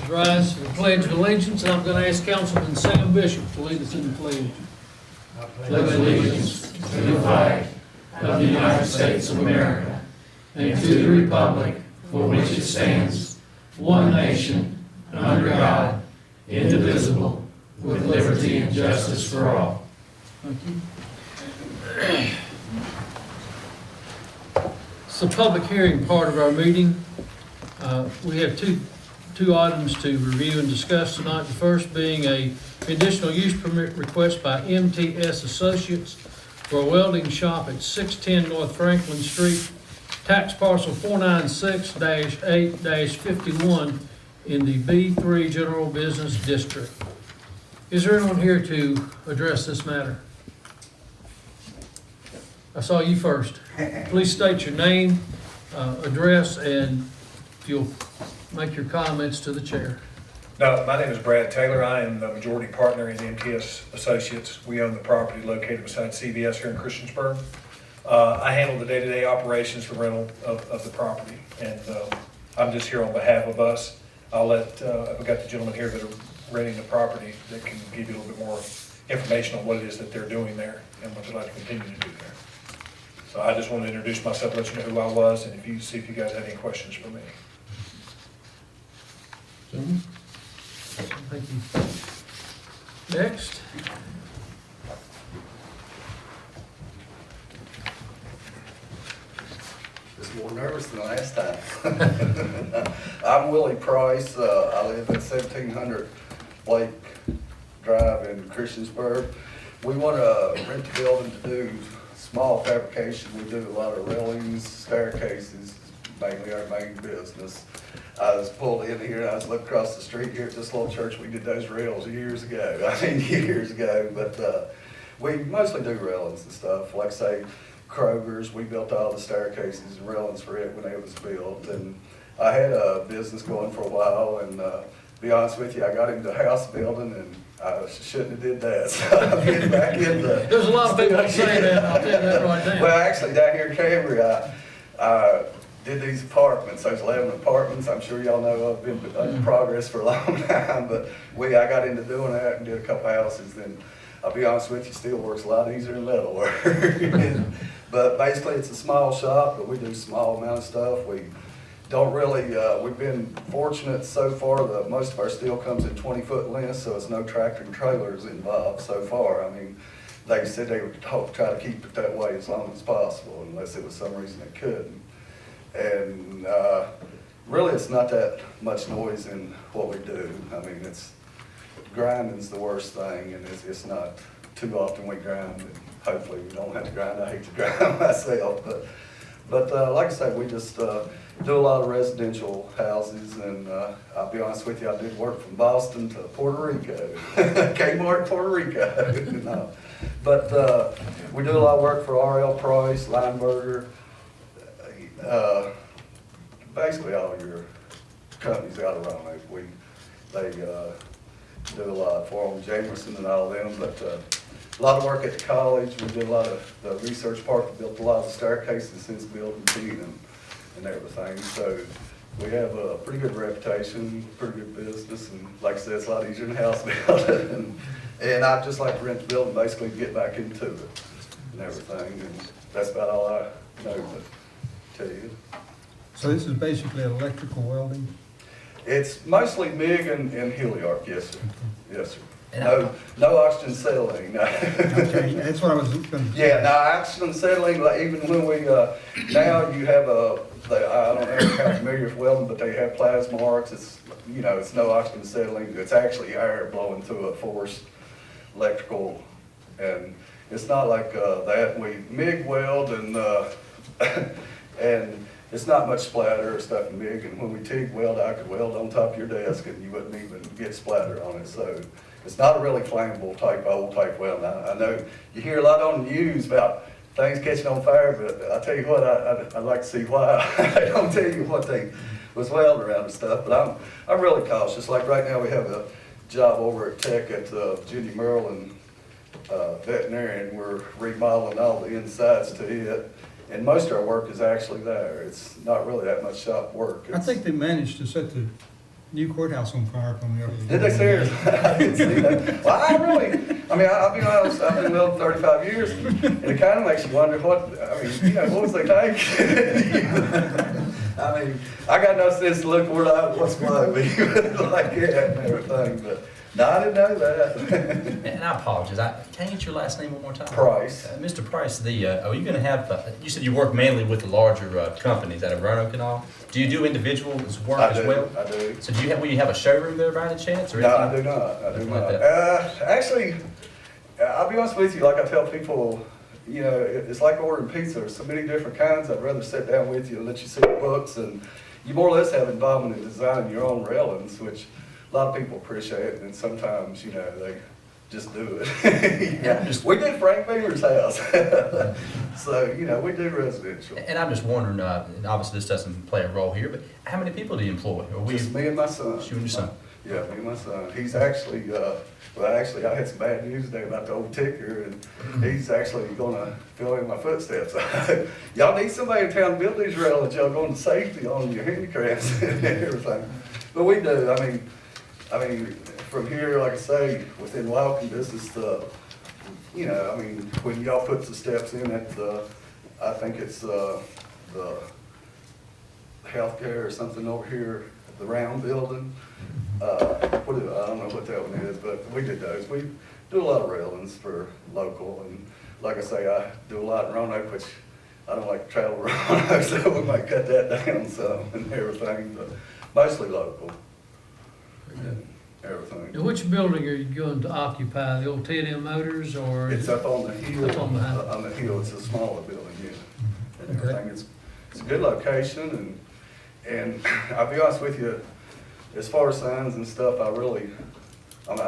Let's rise for the Pledge of Allegiance, and I'm going to ask Councilman Sam Bishop to lead us in the pledge. Pledge allegiance to the flag of the United States of America and to the republic for which it stands, one nation, under God, indivisible, with liberty and justice for all. Thank you. It's the public hearing part of our meeting. We have two items to review and discuss tonight. The first being a conditional use permit request by MTS Associates for a welding shop at 610 North Franklin Street, tax parcel 496-8-51 in the B3 General Business District. Is there anyone here to address this matter? I saw you first. Please state your name, address, and if you'll make your comments to the chair. No, my name is Brad Taylor. I am the majority partner in MTS Associates. We own the property located beside CVS here in Christiansburg. I handle the day-to-day operations for rental of the property, and I'm just here on behalf of us. I've got the gentleman here that are renting the property that can give you a little bit more information on what it is that they're doing there and what they'd like to continue to do there. So I just want to introduce myself, let you know who I was, and see if you guys have any questions for me. Thank you. Next. Just more nervous than last time. I'm Willie Price. I live at 1700 Blake Drive in Christiansburg. We want to rent the building to do small fabrication. We do a lot of railings, staircases, mainly our main business. I was pulled in here and I was looking across the street here at this little church. We did those rails years ago. Years ago. But we mostly do railings and stuff. Like say, Kroger's, we built all the staircases and railings for it when it was built. And I had a business going for a while, and to be honest with you, I got into house building and I shouldn't have did that. So I'm getting back into. There's a lot of people that say that, I'll tell you that right now. Well, actually, down here in Cambria, I did these apartments, those 11 apartments. I'm sure y'all know I've been in progress for a long time, but I got into doing that and did a couple houses. Then I'll be honest with you, steel work's a lot easier than metal work. But basically, it's a small shop, but we do small amount of stuff. We don't really, we've been fortunate so far that most of our steel comes in 20-foot lengths, so it's no tractor and trailers involved so far. I mean, they said they would try to keep it that way as long as possible, unless it was some reason they couldn't. And really, it's not that much noise in what we do. I mean, grinding's the worst thing, and it's not too often we grind. And hopefully, we don't have to grind. I hate to grind myself, but like I said, we just do a lot of residential houses. And I'll be honest with you, I did work from Boston to Puerto Rico, Kmart, Puerto Rico. No. But we do a lot of work for R.L. Price, Lineberger. Basically all your companies out of Roanoke, they do a lot for them, Jamerson and all them, but a lot of work at the college. We did a lot of the research part, we built a lot of staircases since building 10 and everything, so we have a pretty good reputation, pretty good business, and like I said, it's a lot easier than house building, and I just like to rent the building, basically get back into it and everything, and that's about all I know to tell you. So this is basically electrical welding? It's mostly MIG and heliarc, yes, sir. Yes, sir. No oxygen acetylene. No. Okay, that's what I was going to. Yeah, no oxygen acetylene. Like even when we now you have I don't know how familiar with welding, but they have plasma arcs. It's it's no oxygen acetylene. It's actually air blowing through a forced electrical, and it's not like that. We MIG weld and and it's not much splatter or stuff in MIG, and when we TIG weld, I could weld on top of your desk and you wouldn't even get splatter on it. So it's not a really flammable old type weld. I know you hear a lot on the news about things catching on fire, but I tell you what, I'd like to see why. I don't tell you what they was welding around and stuff, but I'm really cautious. Like right now we have a job over at Tech at Virginia Maryland veterinarian. We're remodeling all the insides to it. And most of our work is actually there. It's not really that much shop work. I think they managed to set the new courthouse on fire from the other day. Did they seriously? I didn't see that. Well, I'll be honest, I've been welding 35 years, and it kind of makes you wonder what was they thinking? I mean, I got no sense to look where what's going to like that and everything, but no, I didn't know that. And I apologize, can I get your last name one more time? Price. Mr. Price, are you gonna have, you said you work mainly with the larger companies out of Roanoke and all? Do you do individuals work as well? I do. So will you have a showroom there by any chance? Or No, anything? I do not. Like Actually, I'll be honest with you, like I tell people, it's like ordering pizza. There's so many different kinds. I'd rather sit down with you and let you see the books, and you more or less have involvement in designing your own railings, which a lot of people appreciate, and sometimes, they just do it. Yeah. We did Frank Beamer's house. So, we do residential. And I'm just wondering, and obviously this doesn't play a role here, but how many people do you employ? Are we Just me and my son. you and your son? Yeah, me and my son. He's actually, I had some bad news today about the old ticker, and he's actually gonna fill in my footsteps. Y'all need somebody in town to build these railings, y'all going to safety on your handicaps and everything. But we do, I mean, from here, like I say, within walking distance, when y'all put the steps in at I think it's the healthcare or something over here, the round building. I don't know what that one is, but we did those. We do a lot of railings for local, and like I say, I do a lot in Roanoke, which I don't like to travel Roanoke, so we might cut that down some and everything, but mostly local. And everything. Now, which building are you going to occupy, the old Ted M Motors, or? It's up on the hill. Up on the hill. On the hill, it's a smaller building, yeah. And Okay. everything, it's a good location, and I'll be honest with you, as far as signs and stuff, I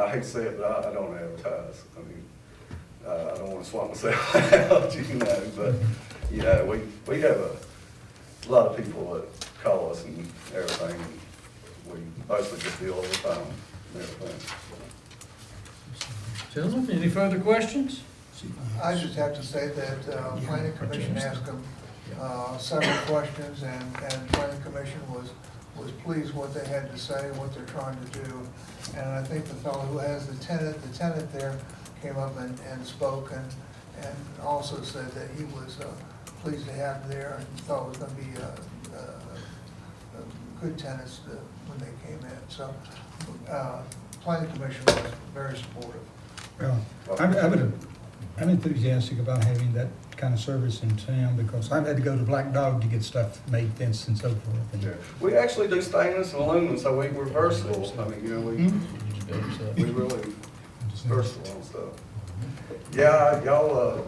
hate to say it, but I don't advertise. I don't want to swap myself out, but, we have a lot of people that call us and everything, and we mostly just deal with the phone and everything. Gentlemen, any further questions? I just have to say that planning commission asked them several questions, and planning commission was pleased what they had to say, what they're trying to do. And I think the fellow who has the tenant there came up and spoke and also said that he was pleased to have him there and thought it was going to be good tenants when they came in. So planning commission was very supportive. Well, I'm enthusiastic about having that kind of service in town, because I've had to go to Black Dog to get stuff made, fence and so forth. And We actually do stainless and aluminum, so we're versatile. We really versatile and stuff. Yeah, y'all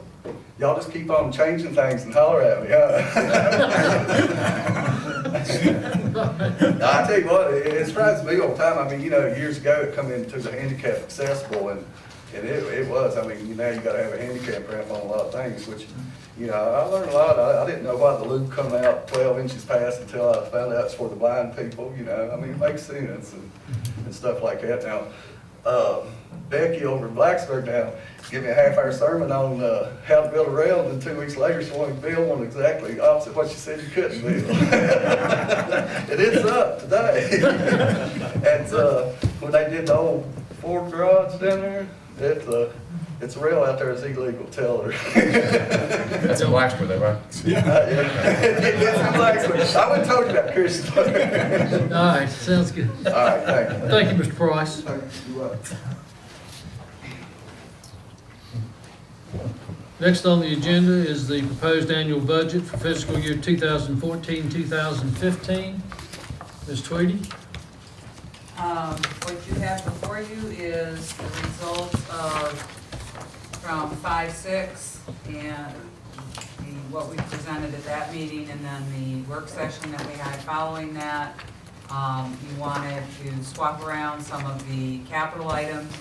just keep on changing things and holler at me, I tell you what, it surprises me all the time. Years ago, it come into the handicap accessible, and it was, now you gotta have a handicap ramp on a lot of things, which, I learned a lot. I didn't know why the loop come out 12 inches past until I found out it's for the blind people, it makes sense and stuff like that. Now, Becky over in Blacksburg now give me a half-hour sermon on how to build a rail, and then 2 weeks later she wanted to build one exactly opposite what she said you couldn't build. It is up today. And when they did the old Ford garage down there, it's a rail out there is illegal, tell her. That's in Blacksburg though, right? It's in Blacksburg. I wouldn't told you that, Chris. All right, sounds good. All right, thank you. Thank you, Mr. Price. Next on the agenda is the proposed annual budget for fiscal year 2014-2015. Ms. Tweedy? What you have before you is the results from 5-6 and what we presented at that meeting, and then the work session that we had following that. You wanted to swap around some of the capital items,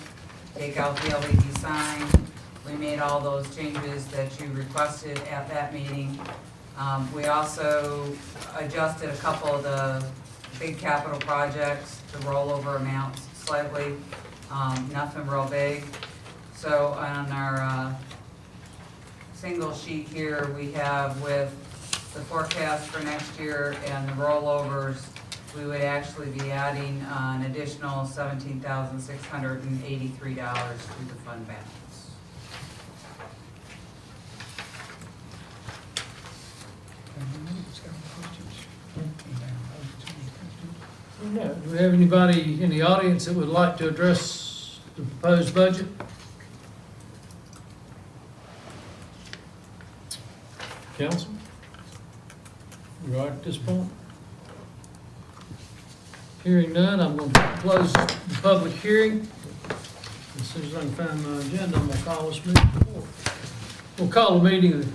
take out the LED sign. We made all those changes that you requested at that meeting. We also adjusted a couple of the big capital projects, the rollover amounts slightly, nothing real big. So on our single sheet here, we have with the forecast for next year and the rollovers, we would actually be adding an additional $17,683 to the fund balance. No. Do we have anybody in the audience that would like to address the proposed budget? Council? You are at this point? Hearing none, I'm going to close the public hearing. As soon as I can find my agenda, I'm going to call this meeting to order. We'll call the meeting of the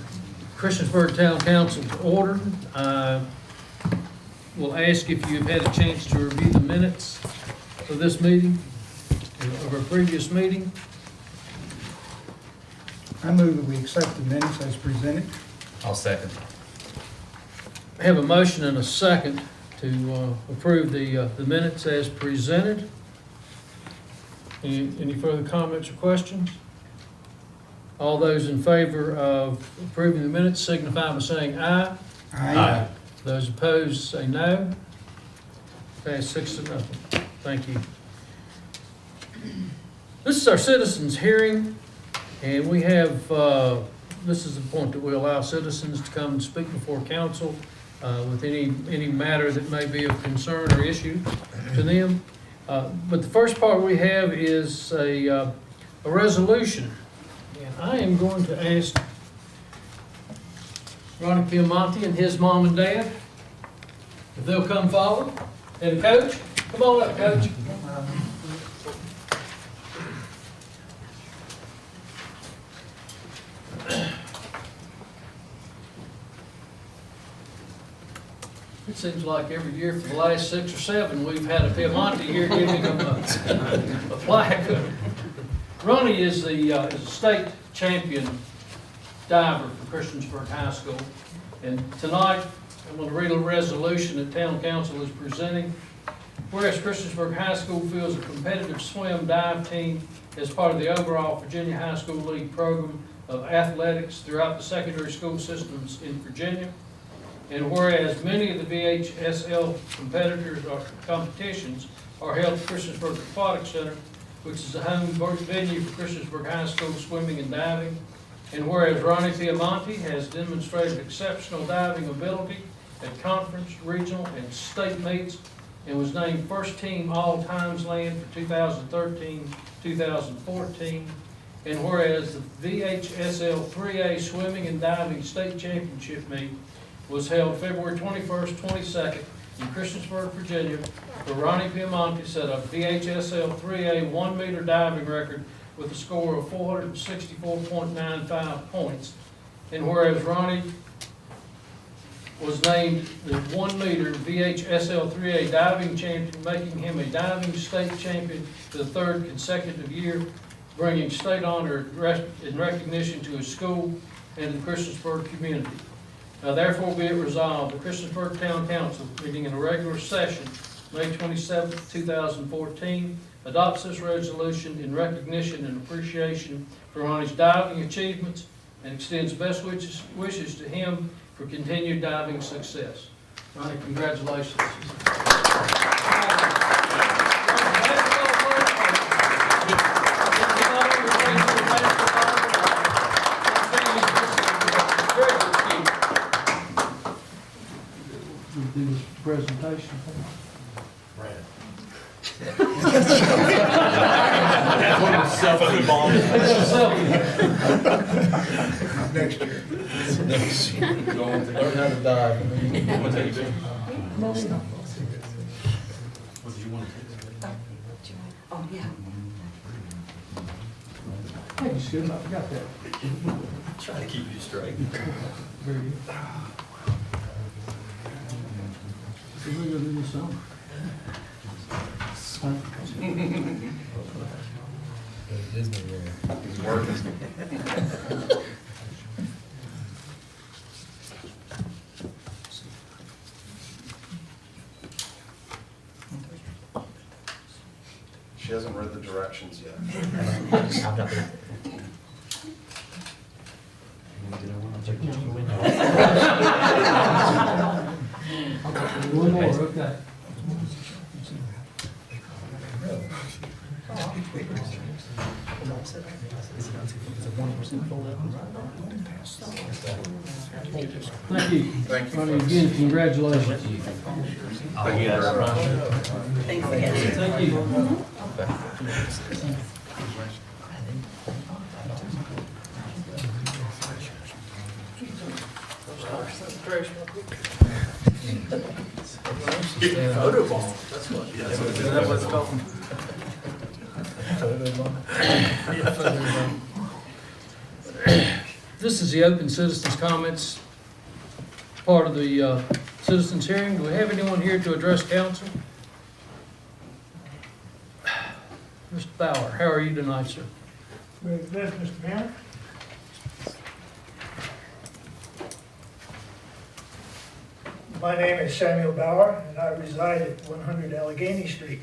Christiansburg Town Council to order. We'll ask if you've had a chance to review the minutes of this meeting, of our previous meeting. I move that we accept the minutes as presented. I'll second. I have a motion and a second to approve the minutes as presented. Any further comments or questions? All those in favor of approving the minutes signify by saying aye. Aye. Those opposed say no. Passed 6-0. Thank you. This is our citizens' hearing, and we have, this is the point that we allow citizens to come and speak before council with any matter that may be of concern or issue to them. But the first part we have is a resolution. And I am going to ask Ronnie Piemonte and his mom and dad if they'll come forward. And Coach, come on up, Coach. It seems like every year for the last 6 or 7, we've had a Piemonte here giving them a plaque. Ronnie is the state champion diver for Christiansburg High School. And tonight, I'm going to read a resolution that Town Council is presenting. Whereas Christiansburg High School fields a competitive swim dive team as part of the overall Virginia High School League program of athletics throughout the secondary school systems in Virginia. And whereas many of the VHSL competitors or competitions are held at Christiansburg Aquatic Center, which is the home venue for Christiansburg High School swimming and diving. And whereas Ronnie Piemonte has demonstrated exceptional diving ability at conference, regional, and state meets, and was named first team all-times land for 2013-2014. And whereas the VHSL 3A swimming and diving state championship meet was held February 21st, 22nd in Christiansburg, Virginia, where Ronnie Piemonte set a VHSL 3A 1-meter diving record with a score of 464.95 points. And whereas Ronnie was named the 1-meter VHSL 3A diving champion, making him a diving state champion for the 3rd consecutive year, bringing state honor and recognition to his school and the Christiansburg community. Now therefore be it resolved, the Christiansburg Town Council, meeting in a regular session, May 27, 2014, adopts this resolution in recognition and appreciation for Ronnie's diving achievements and extends best wishes to him for continued diving success. Ronnie, congratulations. Do this presentation. Next year. Learn how to dive. Oh, yeah. Thank you, Skip. I forgot that. Try to keep you straight. Very good. So we're gonna do this song. Disney World. He's working. She hasn't read the directions yet. I've got the- One more, okay. Thank you. Thank you. Again, congratulations. Thank you. This is the open citizens' comments part of the citizens' hearing. Do we have anyone here to address council? Mr. Bauer, how are you tonight, sir? Very good, Mr. Mayor. My name is Samuel Bauer, and I reside at 100 Allegheny Street.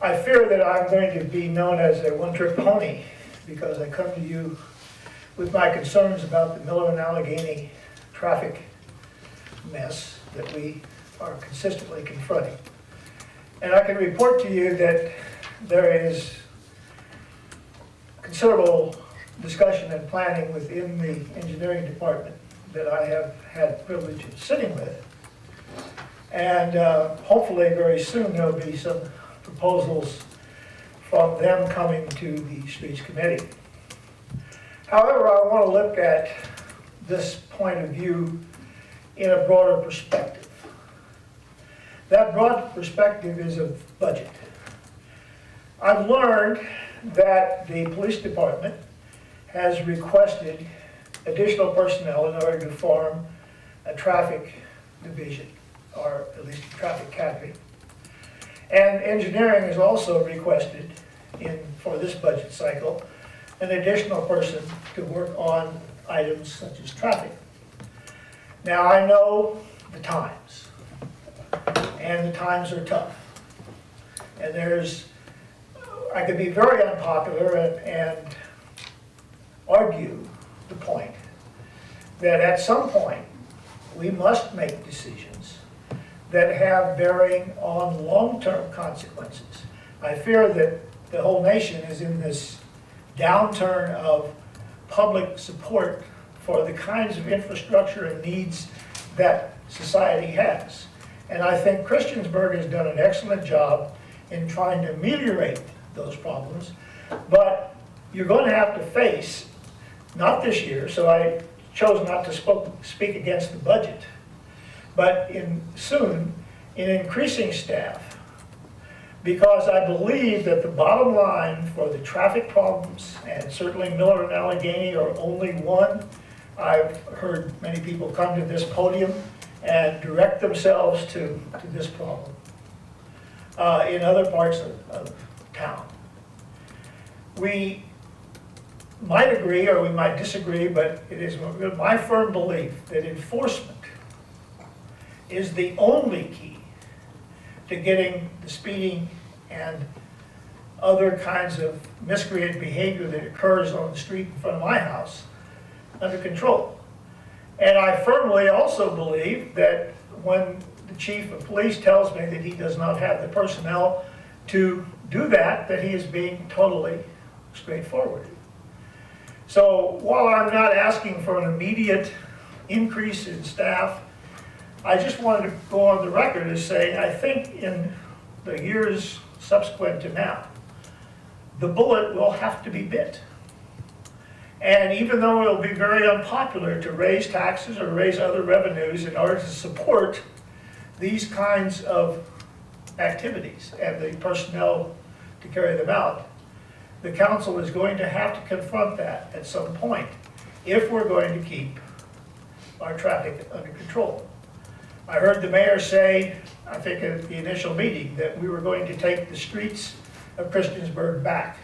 I fear that I'm going to be known as a one-trick pony because I come to you with my concerns about the Miller and Allegheny traffic mess that we are consistently confronting. And I can report to you that there is considerable discussion and planning within the engineering department that I have had the privilege of sitting with. And hopefully very soon there'll be some proposals from them coming to the Streets Committee. However, I want to look at this point of view in a broader perspective. That broad perspective is of budget. I've learned that the police department has requested additional personnel in order to form a traffic division, or at least a traffic category. And engineering has also requested, for this budget cycle, an additional person to work on items such as traffic. Now, I know the times, and the times are tough. And I could be very unpopular and argue the point that at some point we must make decisions that have bearing on long-term consequences. I fear that the whole nation is in this downturn of public support for the kinds of infrastructure and needs that society has. And I think Christiansburg has done an excellent job in trying to ameliorate those problems, but you're going to have to face, not this year, so I chose not to speak against the budget, but soon in increasing staff, because I believe that the bottom line for the traffic problems, and certainly Miller and Allegheny are only one. I've heard many people come to this podium and direct themselves to this problem in other parts of town. We might agree or we might disagree, but it is my firm belief that enforcement is the only key to getting the speeding and other kinds of miscreant behavior that occurs on the street in front of my house under control. And I firmly also believe that when the chief of police tells me that he does not have the personnel to do that he is being totally straightforward. So while I'm not asking for an immediate increase in staff, I just wanted to go on the record as saying I think in the years subsequent to now, the bullet will have to be bit. And even though it'll be very unpopular to raise taxes or raise other revenues in order to support these kinds of activities and the personnel to carry them out, the council is going to have to confront that at some point if we're going to keep our traffic under control. I heard the mayor say, I think at the initial meeting, that we were going to take the streets of Christiansburg back.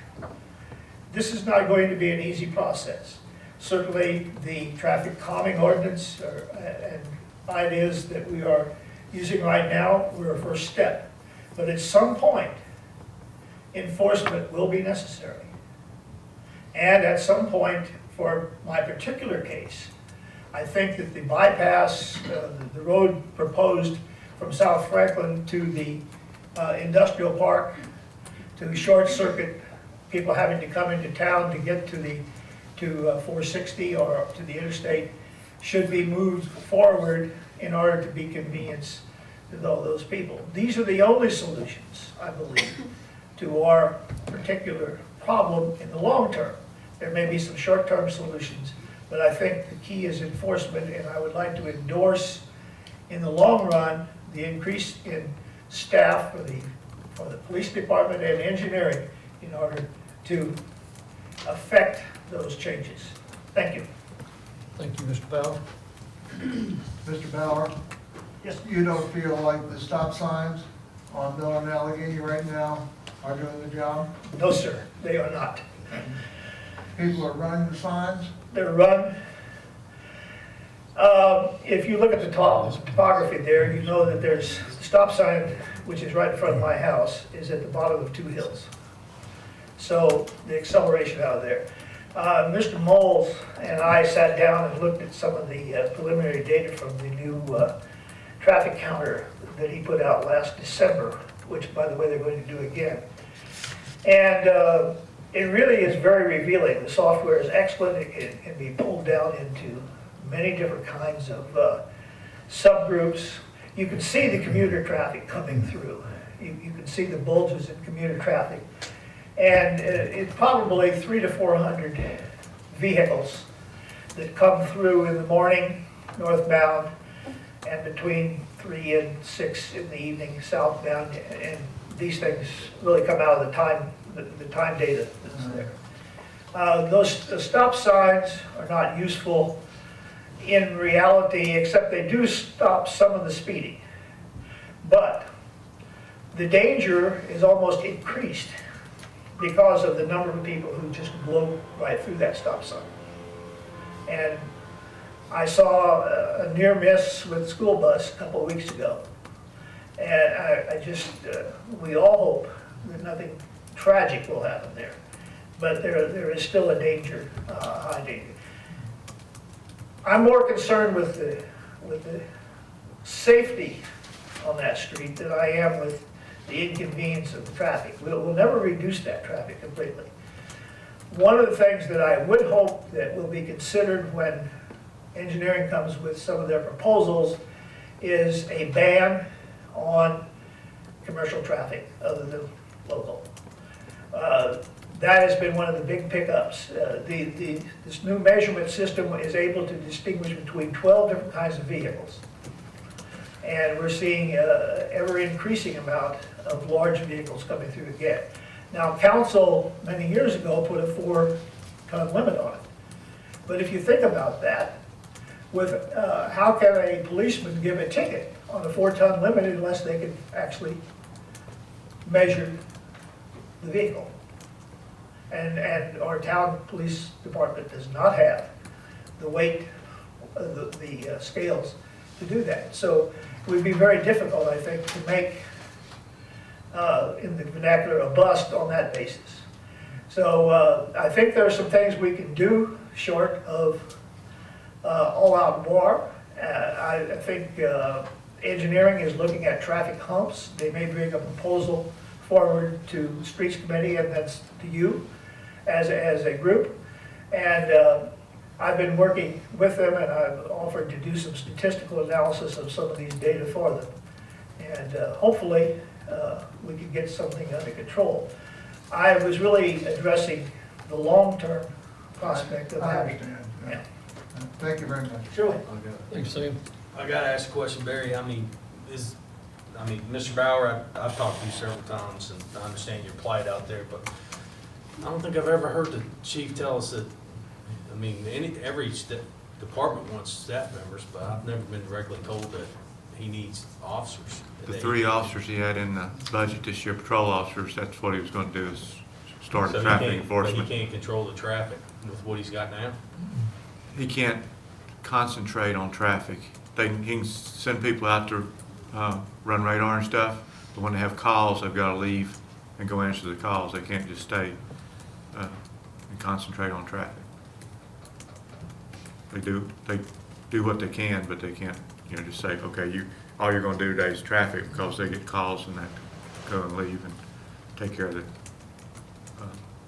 This is not going to be an easy process. Certainly the traffic calming ordinance and ideas that we are using right now were a first step. But at some point, enforcement will be necessary. And at some point, for my particular case, I think that the bypass, the road proposed from South Franklin to the industrial park to short circuit people having to come into town to get to 460 or to the interstate should be moved forward in order to be convenience to all those people. These are the only solutions, I believe, to our particular problem in the long term. There may be some short-term solutions, but I think the key is enforcement, and I would like to endorse, in the long run, the increase in staff for the police department and engineering in order to affect those changes. Thank you. Thank you, Mr. Bauer. Mr. Bauer, Yes. you don't feel like the stop signs on Mill and Allegheny right now are doing the job? No, sir, they are not. People are running the signs? They're run. If you look at the topography there, you know that there's the stop sign, which is right in front of my house, is at the bottom of 2 hills. So the acceleration out of there. Mr. Moles and I sat down and looked at some of the preliminary data from the new traffic counter that he put out last December, which, by the way, they're going to do again. And it really is very revealing. The software is excellent. It can be pulled down into many different kinds of subgroups. You can see the commuter traffic coming through. You can see the bulges in commuter traffic. And it's probably 300 to 400 vehicles that come through in the morning, northbound, and between 3 and 6 in the evening, southbound. And these things really come out of the time data that's there. The stop signs are not useful in reality, except they do stop some of the speeding. But the danger is almost increased because of the number of people who just blow right through that stop sign. And I saw a near miss with a school bus a couple of weeks ago. And we all hope that nothing tragic will happen there. But there is still a danger, high danger. I'm more concerned with the safety on that street than I am with the inconvenience of the traffic. We'll never reduce that traffic completely. One of the things that I would hope that will be considered when engineering comes with some of their proposals is a ban on commercial traffic other than local. That has been one of the big pickups. This new measurement system is able to distinguish between 12 different kinds of vehicles. And we're seeing ever increasing amount of large vehicles coming through again. Now, council many years ago put a 4-ton limit on it. But if you think about that, with how can a policeman give a ticket on a 4-ton limit unless they can actually measure the vehicle? And our town police department does not have the weight, the scales to do that. So it would be very difficult, I think, to make, in the vernacular, a bust on that basis. So I think there are some things we can do short of all-out war. I think engineering is looking at traffic humps. They may bring a proposal forward to Streets Committee, and that's to you as a group. And I've been working with them, and I've offered to do some statistical analysis of some of these data for them. And hopefully, we can get something under control. I was really addressing the long-term prospect of I having. understand. Yeah. Thank you very much. Surely. Thanks, Sam. I gotta ask a question, Barry. Mr. Bauer, I've talked to you several times, and I understand your plight out there, but I don't think I've ever heard the chief tell us that, every department wants staff members, but I've never been directly told that he needs officers. The 3 officers he had in the budget this year, patrol officers, that's what he was gonna do, is start So traffic But enforcement. he can't control the traffic with what he's got now? He can't concentrate on traffic. He can send people out to run radar and stuff, but when they have calls, they've gotta leave and go answer the calls. They can't just stay and concentrate on traffic. They do what they can, but they can't, just say, okay, all you're gonna do today is traffic, because they get calls and they have to go and leave and take care of the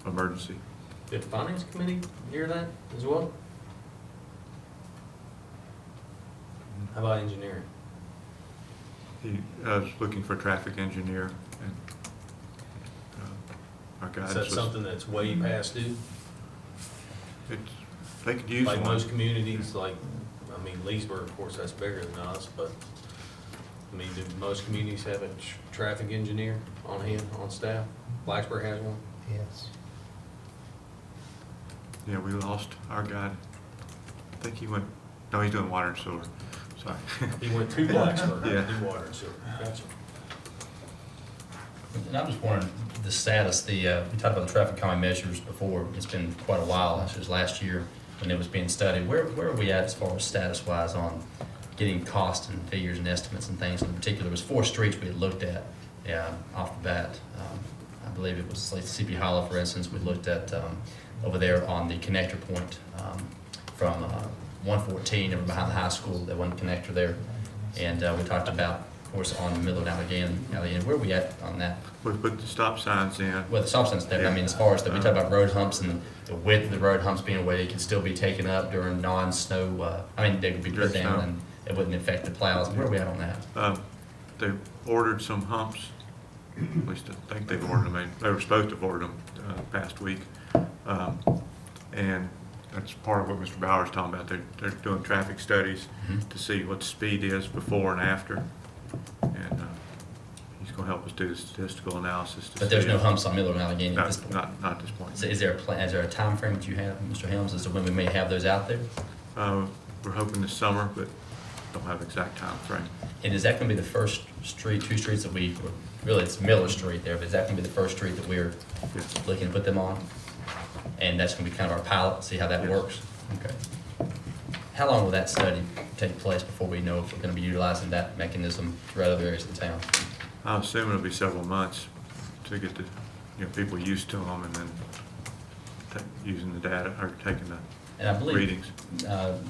emergency. Did the finance committee hear that as well? How about engineering? He was looking for a traffic engineer, and our Is guidance that was, something that's way past due? they could use Like one. most communities, like, I mean, Leesburg, of course, that's bigger than us, but, I mean, do most communities have a traffic engineer on hand, on staff? Blacksburg has one? Yes. Yeah, we lost our guy. I think he went, no, he's doing water and sewer, sorry. He went to Blacksburg, Yeah. to do water and sewer. Gotcha. And I'm just wondering, the status, we talked about the traffic calming measures before, it's been quite a while, actually, it was last year when it was being studied. Where are we at as far as status-wise on getting cost and figures and estimates and things? In particular, there was 4 streets we had looked at off the bat. I believe it was like CP Hollow, for instance, we looked at over there on the connector point from 114 over behind the high school, that one connector there. And we talked about, of course, on Miller and Allegheny. Where are we at on that? We put the stop signs in. Well, the stop signs there, I mean, as far as we talk about road humps and the width of the road humps being a way it can still be taken up during non-snow, I mean, they could be put During down snow. and it wouldn't affect the plows. Where are we at on that? They ordered some humps, at least I think they've ordered them. They were supposed to have ordered them past week. And that's part of what Mr. Bauer's talking about. They're doing traffic studies to see what the speed is before and after. And he's gonna help us do the statistical analysis. to But there's see no if- humps on Miller and Allegheny at this point. Not at this point. So is there a plan, is there a time frame that you have, Mr. Helms, as to when we may have those out there? We're hoping this summer, but don't have exact time frame. And is that gonna be the first street, 2 streets that really it's Miller Street there, but is that gonna be the first street that we're Yeah. looking to put them on? And that's gonna be kind of our pilot, see how that Yes. works? Okay. How long will that study take place before we know if we're gonna be utilizing that mechanism throughout other areas of the town? I'm assuming it'll be several months to get the, people used to them and then using the data or taking the And I believe, readings.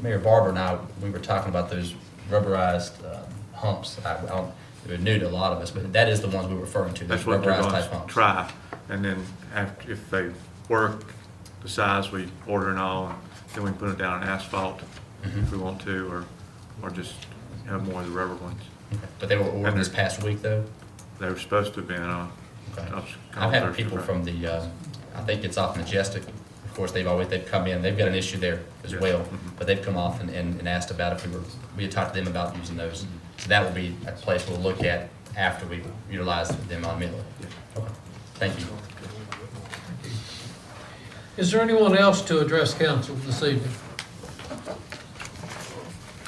Mayor Barber and I, we were talking about those rubberized humps. They're new to a lot of us, but that is the ones we were referring to, those That's what they're rubberized going type to humps. try. And then after, if they work the size, we order and all, and then we can put them down in asphalt if we want to, or just have more of the rubber ones. Okay. But they were ordered this past week, though? They were supposed to have been Okay. I was I've had Thursday, people Friday. from the, I think it's off Majestic, of course, they've come in, they've got an issue there as Yes. well, Mhm. but they've come off and asked about if we had talked to them about using those. So that will be a place we'll look at after we utilize them on Miller. Yeah. Okay, thank you. Is there anyone else to address council this evening?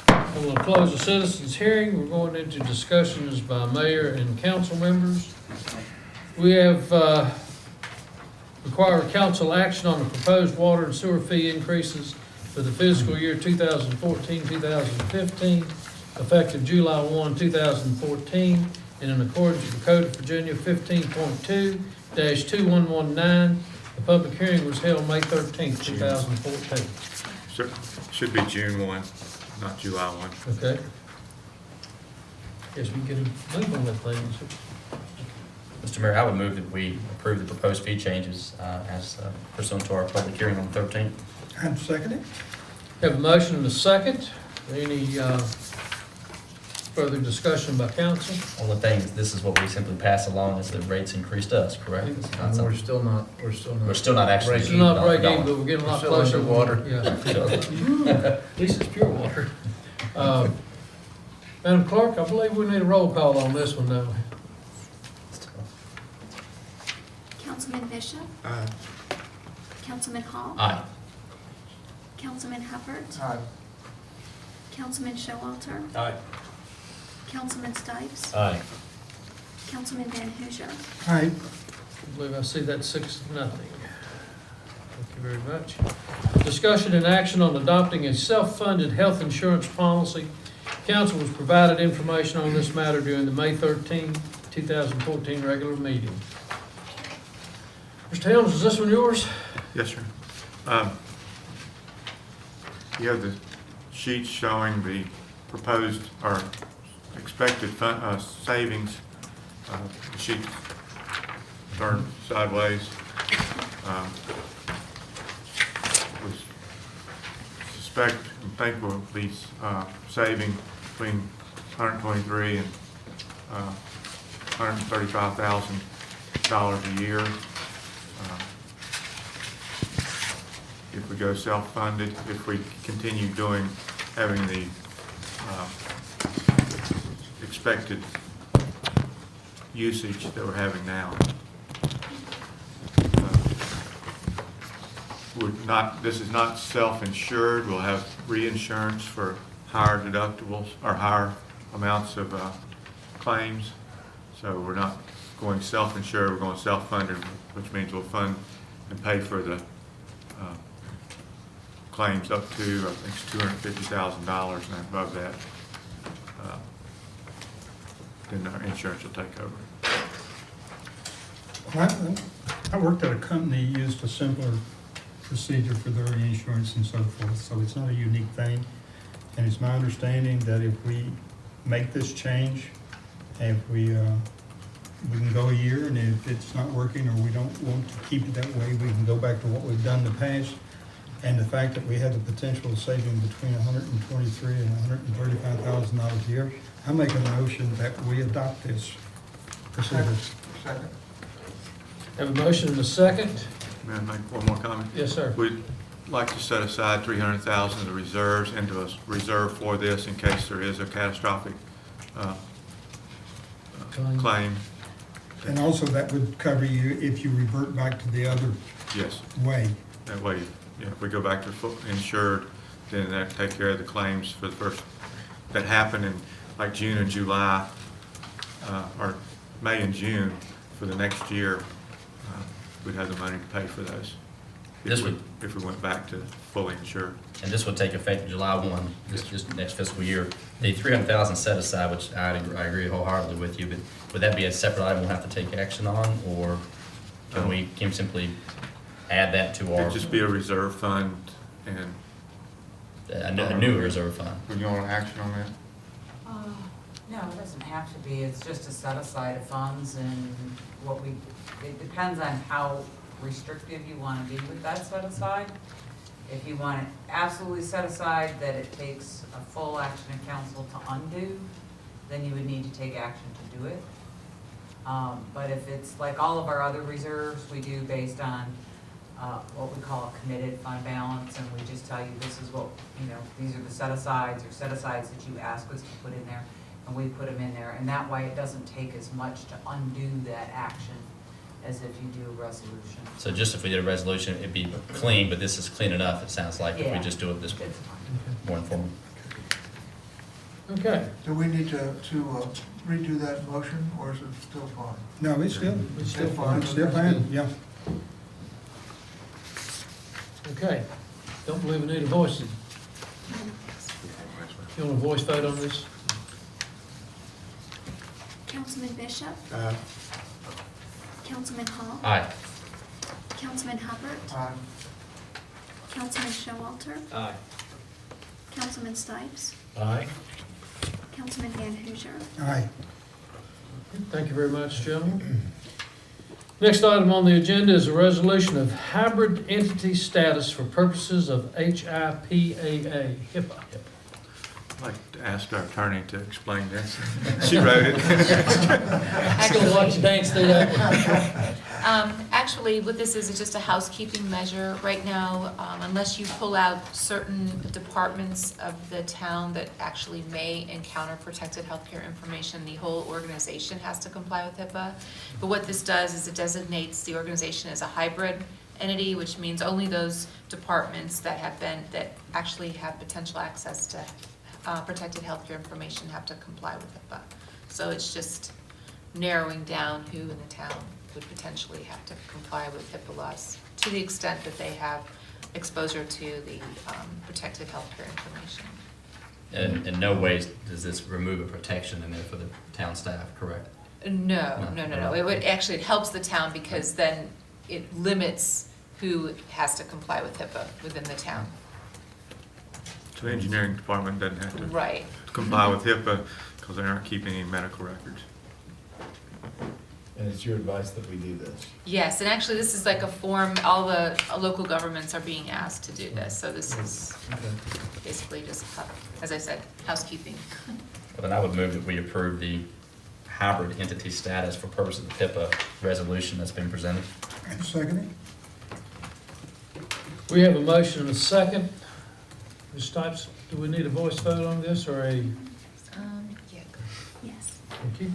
I'm going to close the citizens' hearing. We're going into discussions by mayor and council members. We have required council action on the proposed water and sewer fee increases for the fiscal year 2014-2015, effective July 1, 2014, and in accordance with the Code of Virginia 15.2-2119. The public hearing was held May 13, 2014. So, should be June 1, not July 1. Okay? Guess we can move on that thing. Mr. Mayor, I would move that we approve the proposed fee changes as pursuant to our public hearing on the 13th. I'm seconding. Have a motion and a second. Any further discussion by council? Only thing is, this is what we simply pass along as the rates increased us, correct? It's not We're something- still not We're still not actually. It's not dollar for break even, dollar. but we're getting a lot Still closer. underwater. Yeah. At least it's pure water. Madam Clerk, I believe we need a roll call on this one, though. Councilman Bishop? Councilman Hall? Aye. Councilman Hubbard? Aye. Councilman Showalter? Aye. Councilman Stipes? Aye. Councilman Van Hoosier? Aye. I believe I see that 6-0. Thank you very much. Discussion and action on adopting a self-funded health insurance policy. Council was provided information on this matter during the May 13, 2014 regular meeting. Mr. Helms, is this one yours? Yes, sir. You have the sheet showing the proposed or expected savings. The sheet turned sideways. We suspect and think we'll be saving between $123,000 and $135,000 a year. If we go self-funded, if we continue having the expected usage that we're having now. This is not self-insured. We'll have reinsurance for higher deductibles or higher amounts of claims. So we're not going self-insured, we're going self-funded, which means we'll fund and pay for the claims up to, I think it's $250,000, and above that, then our insurance will take over. I worked at a company that used a simpler procedure for their insurance and so forth, so it's not a unique thing. And it's my understanding that if we make this change, if we can go a year, and if it's not working or we don't want to keep it that way, we can go back to what we've done in the past. And the fact that we have the potential of saving between $123,000 and $135,000 a year, I make a motion that we adopt this procedure. Second. Have a motion and a second. May I make one more comment? Yes, sir. We'd like to set aside $300,000 of the reserves into a reserve for this in case there is a catastrophic claim. And also that would cover you if you revert back to the other Yes, way. that way, yeah, if we go back to full insured, then that take care of the claims for the first, that happen in like June and July, or May and June for the next year. We'd have the money to pay for those. This If we went back to fully insured. And this would take effect July 1, just next fiscal year. The $300,000 set aside, which I agree wholeheartedly with you, but would that be a separate item we'll have to take action on, or can we simply add that to our, It'd just be a reserve fund, and a new reserve fund? would you want action on that? No, it doesn't have to be, it's just a set aside of funds and it depends on how restrictive you want to be with that set aside. If you want it absolutely set aside that it takes a full action of council to undo, then you would need to take action to do it. But if it's like all of our other reserves, we do based on what we call a committed fund balance, and we just tell you this is what, these are the set asides or set asides that you ask us to put in there, and we put them in there. And that way it doesn't take as much to undo that action as if you do a resolution. So just if we did a resolution, it'd be clean, but this is clean enough, it sounds like, if we Yeah. just do it this way, It's fine. more informal. Okay. Do we need to redo that motion, or is it still fine? No, it's still fine. It's still fine, yeah. Okay. Don't believe we need a voice. You want a voice vote on this? Councilman Bishop? Councilman Hall? Aye. Councilman Hubbard? Aye. Councilman Showalter? Aye. Councilman Stipes? Aye. Councilman Van Hoosier? Aye. Thank you very much, gentlemen. Next item on the agenda is a resolution of hybrid entity status for purposes of HIPAA, HIPAA. I'd like to ask our attorney to explain this. She wrote it. I'm gonna watch you dance through that one. Actually, what this is just a housekeeping measure. Right now, unless you pull out certain departments of the town that actually may encounter protected healthcare information, the whole organization has to comply with HIPAA. But what this does is it designates the organization as a hybrid entity, which means only those departments that actually have potential access to protected healthcare information have to comply with HIPAA. So it's just narrowing down who in the town would potentially have to comply with HIPAA laws to the extent that they have exposure to the protected healthcare information. And in no way does this remove a protection in there for the town staff, correct? No. It actually, it helps the town because then it limits who has to comply with HIPAA within the town. So the engineering department doesn't have to Right. comply with HIPAA because they aren't keeping any medical records. And it's your advice that we do this? Yes, and actually, this is like a form, all the local governments are being asked to do this, so this is basically just, as I said, housekeeping. Well, then I would move that we approve the hybrid entity status for purpose of the PIPA resolution that's been presented. Second. We have a motion and a second. Ms. Stipes, do we need a voice vote on this or a, Yeah. Yes. thank you?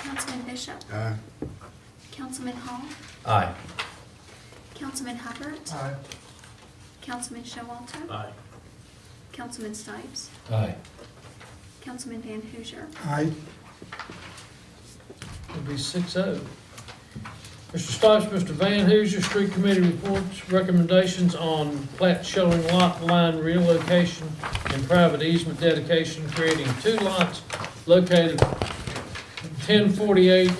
Councilman Bishop? Aye. Councilman Hall? Aye. Councilman Hubbard? Aye. Councilman Showalter? Aye. Councilman Stipes? Aye. Councilman Van Hoosier? Aye. It'll be 6-0. Mr. Stipes, Mr. Van Hoosier, Street Committee reports recommendations on plat showing lot line relocation and private easement dedication, creating 2 lots located 1048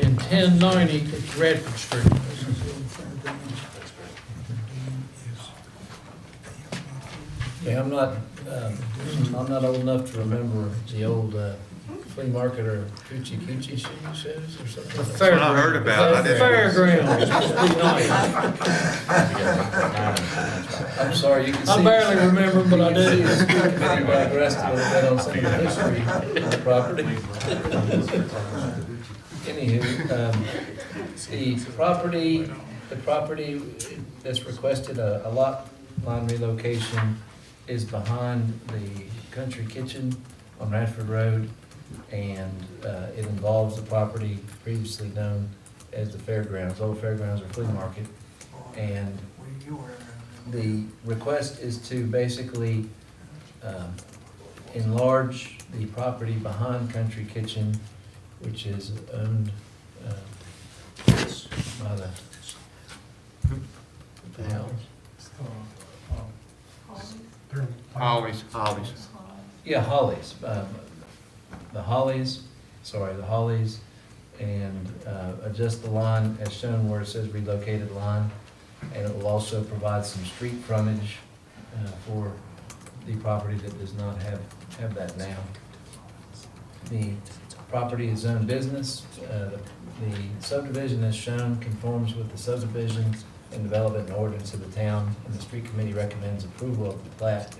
and 1090 Radford Street. Yeah, I'm not old enough to remember the old flea market or coochie shows or something. The like that. That's what I heard about. I The didn't- fairgrounds, must be nice. I'm sorry, you can see. I barely remember, but I You can see do. the school committee digressed a little bit on some of the history of the property. Anywho, the property that's requested a lot line relocation is behind the Country Kitchen on Radford Road, and it involves the property previously known as the fairgrounds, old fairgrounds or flea market. And You were in the request is to basically enlarge the property behind Country Kitchen, which is owned by the house. Always. Yeah, Hollies, the Hollies, and adjust the line as shown where it says relocated line. And it will also provide some street frontage for the property that does not have that now. The property is zoned business. The subdivision as shown conforms with the subdivision and development ordinance of the town, and the street committee recommends approval of the plat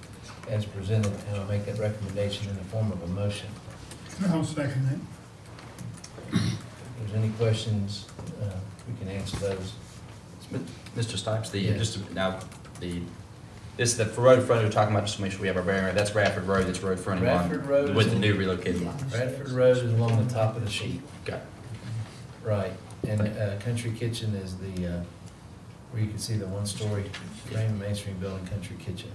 as presented, and I'll make that recommendation in the form of a motion. I'll second that. If there's any questions, we can answer those. Mr. Stipes, Yes. this is the road frontage we're talking about, just to make sure we have our bearing. That's Radford Road, that's road frontage Radford Road line is with the in- new relocated line. Radford Road is along the top of the sheet. Got it. Right, and Country Kitchen is the, where you can see the one-story frame masonry building, Country Kitchen.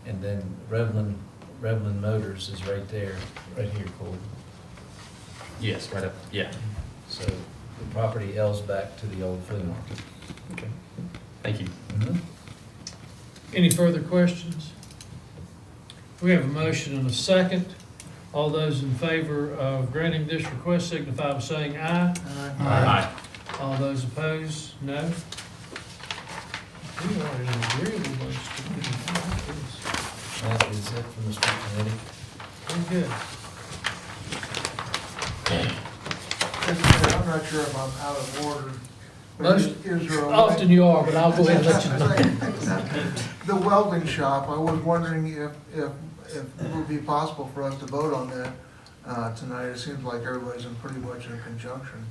And then Revlin Motors is right there, right here, Cole. Yes, right up, yeah. So the property L's back to the old flea market. Okay. Thank you. Any further questions? We have a motion and a second. All those in favor of granting this request signify by saying aye. Aye. All those opposed, no. We are an agreeable bunch to do this. That is it from the street committee. Very good. I'm not sure if I'm out of order. but Most, is there a way- often you are, but I'll go ahead and let you know. The welding shop, I was wondering if it would be possible for us to vote on that tonight. It seems like everybody's in pretty much in conjunction.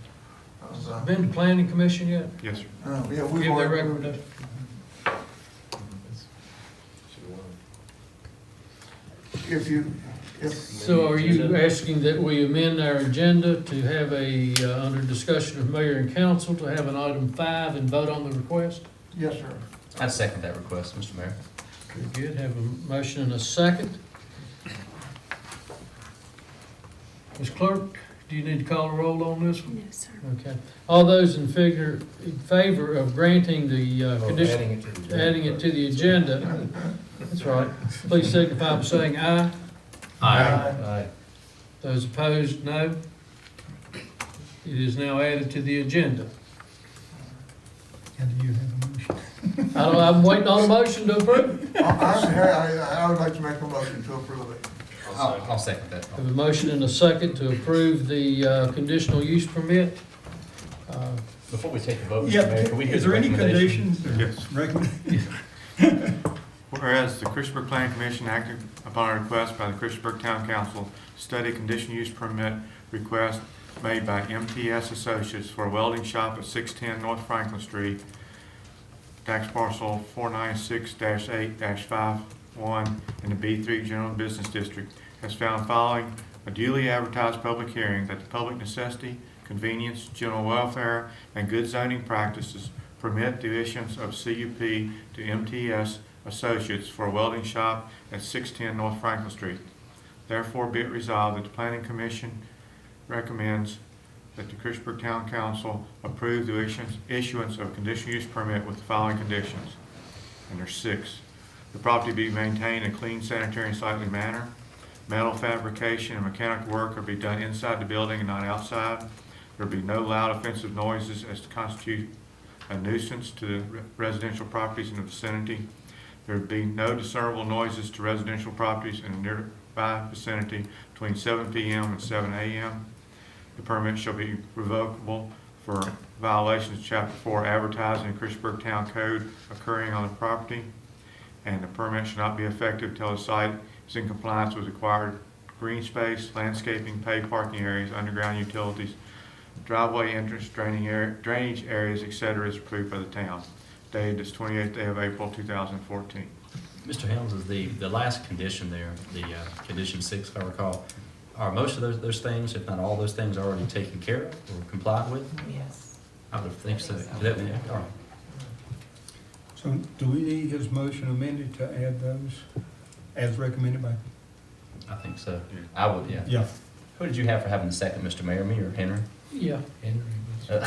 Been to planning commission yet? Yes, sir. Yeah, we've Give their already- recommendation. So are you asking that we amend our agenda to have under discussion of mayor and council, to have an item 5 and vote on the request? Yes, sir. I second that request, Mr. Mayor. Very good, have a motion and a second. Ms. Clerk, do you need to call a roll on this one? No, sir. Okay. All those in favor of granting the condition, adding it to the agenda, that's right, please signify by saying aye. Aye. Those opposed, no. It is now added to the agenda. And do you have a motion? I'm waiting on a motion to approve. I would like to make a motion to approve it. I'll second that. Have a motion and a second to approve the conditional use permit. Before we take the vote, Yeah, Mr. Mayor, can we hear is the there any recommendation? conditions? Yes. Recommend, Whereas the Christiansburg Planning Commission acted upon a request by the Christiansburg Town Council to study a conditional use permit request made by MTS Associates for a welding shop at 610 North Franklin Street, tax parcel 496-8-51 in the B3 General Business District, has found following a duly advertised public hearing that the public necessity, convenience, general welfare, and good zoning practices permit the issuance of CUP to MTS Associates for a welding shop at 610 North Franklin Street. Therefore, be it resolved that the Planning Commission recommends that the Christiansburg Town Council approve the issuance of a conditional use permit with the following conditions. And there's 6. The property be maintained in a clean, sanitary, and sightly manner. Metal fabrication and mechanical work are to be done inside the building and not outside. There be no loud offensive noises as to constitute a nuisance to the residential properties in the vicinity. There be no discernible noises to residential properties in the nearby vicinity between 7 p.m. and 7 a.m. The permit shall be revocable for violations of Chapter 4 advertising in Christiansburg Town Code occurring on the property. And the permit shall not be effective until the site is in compliance with required green space, landscaping, paved parking areas, underground utilities, driveway entrance, drainage areas, etc. is approved by the town. Dated this 28th day of April 2014. Mr. Helms, is the last condition there, the condition 6, if I recall, are most of those things, if not all those things, already taken care of or complied with? Yes. I would think so. All right. so do we need his motion amended to add those as recommended by? I think so. I would, yeah. Yeah. Who did you have for having the second, Mr. Mayor, me or Henry? Yeah. I'll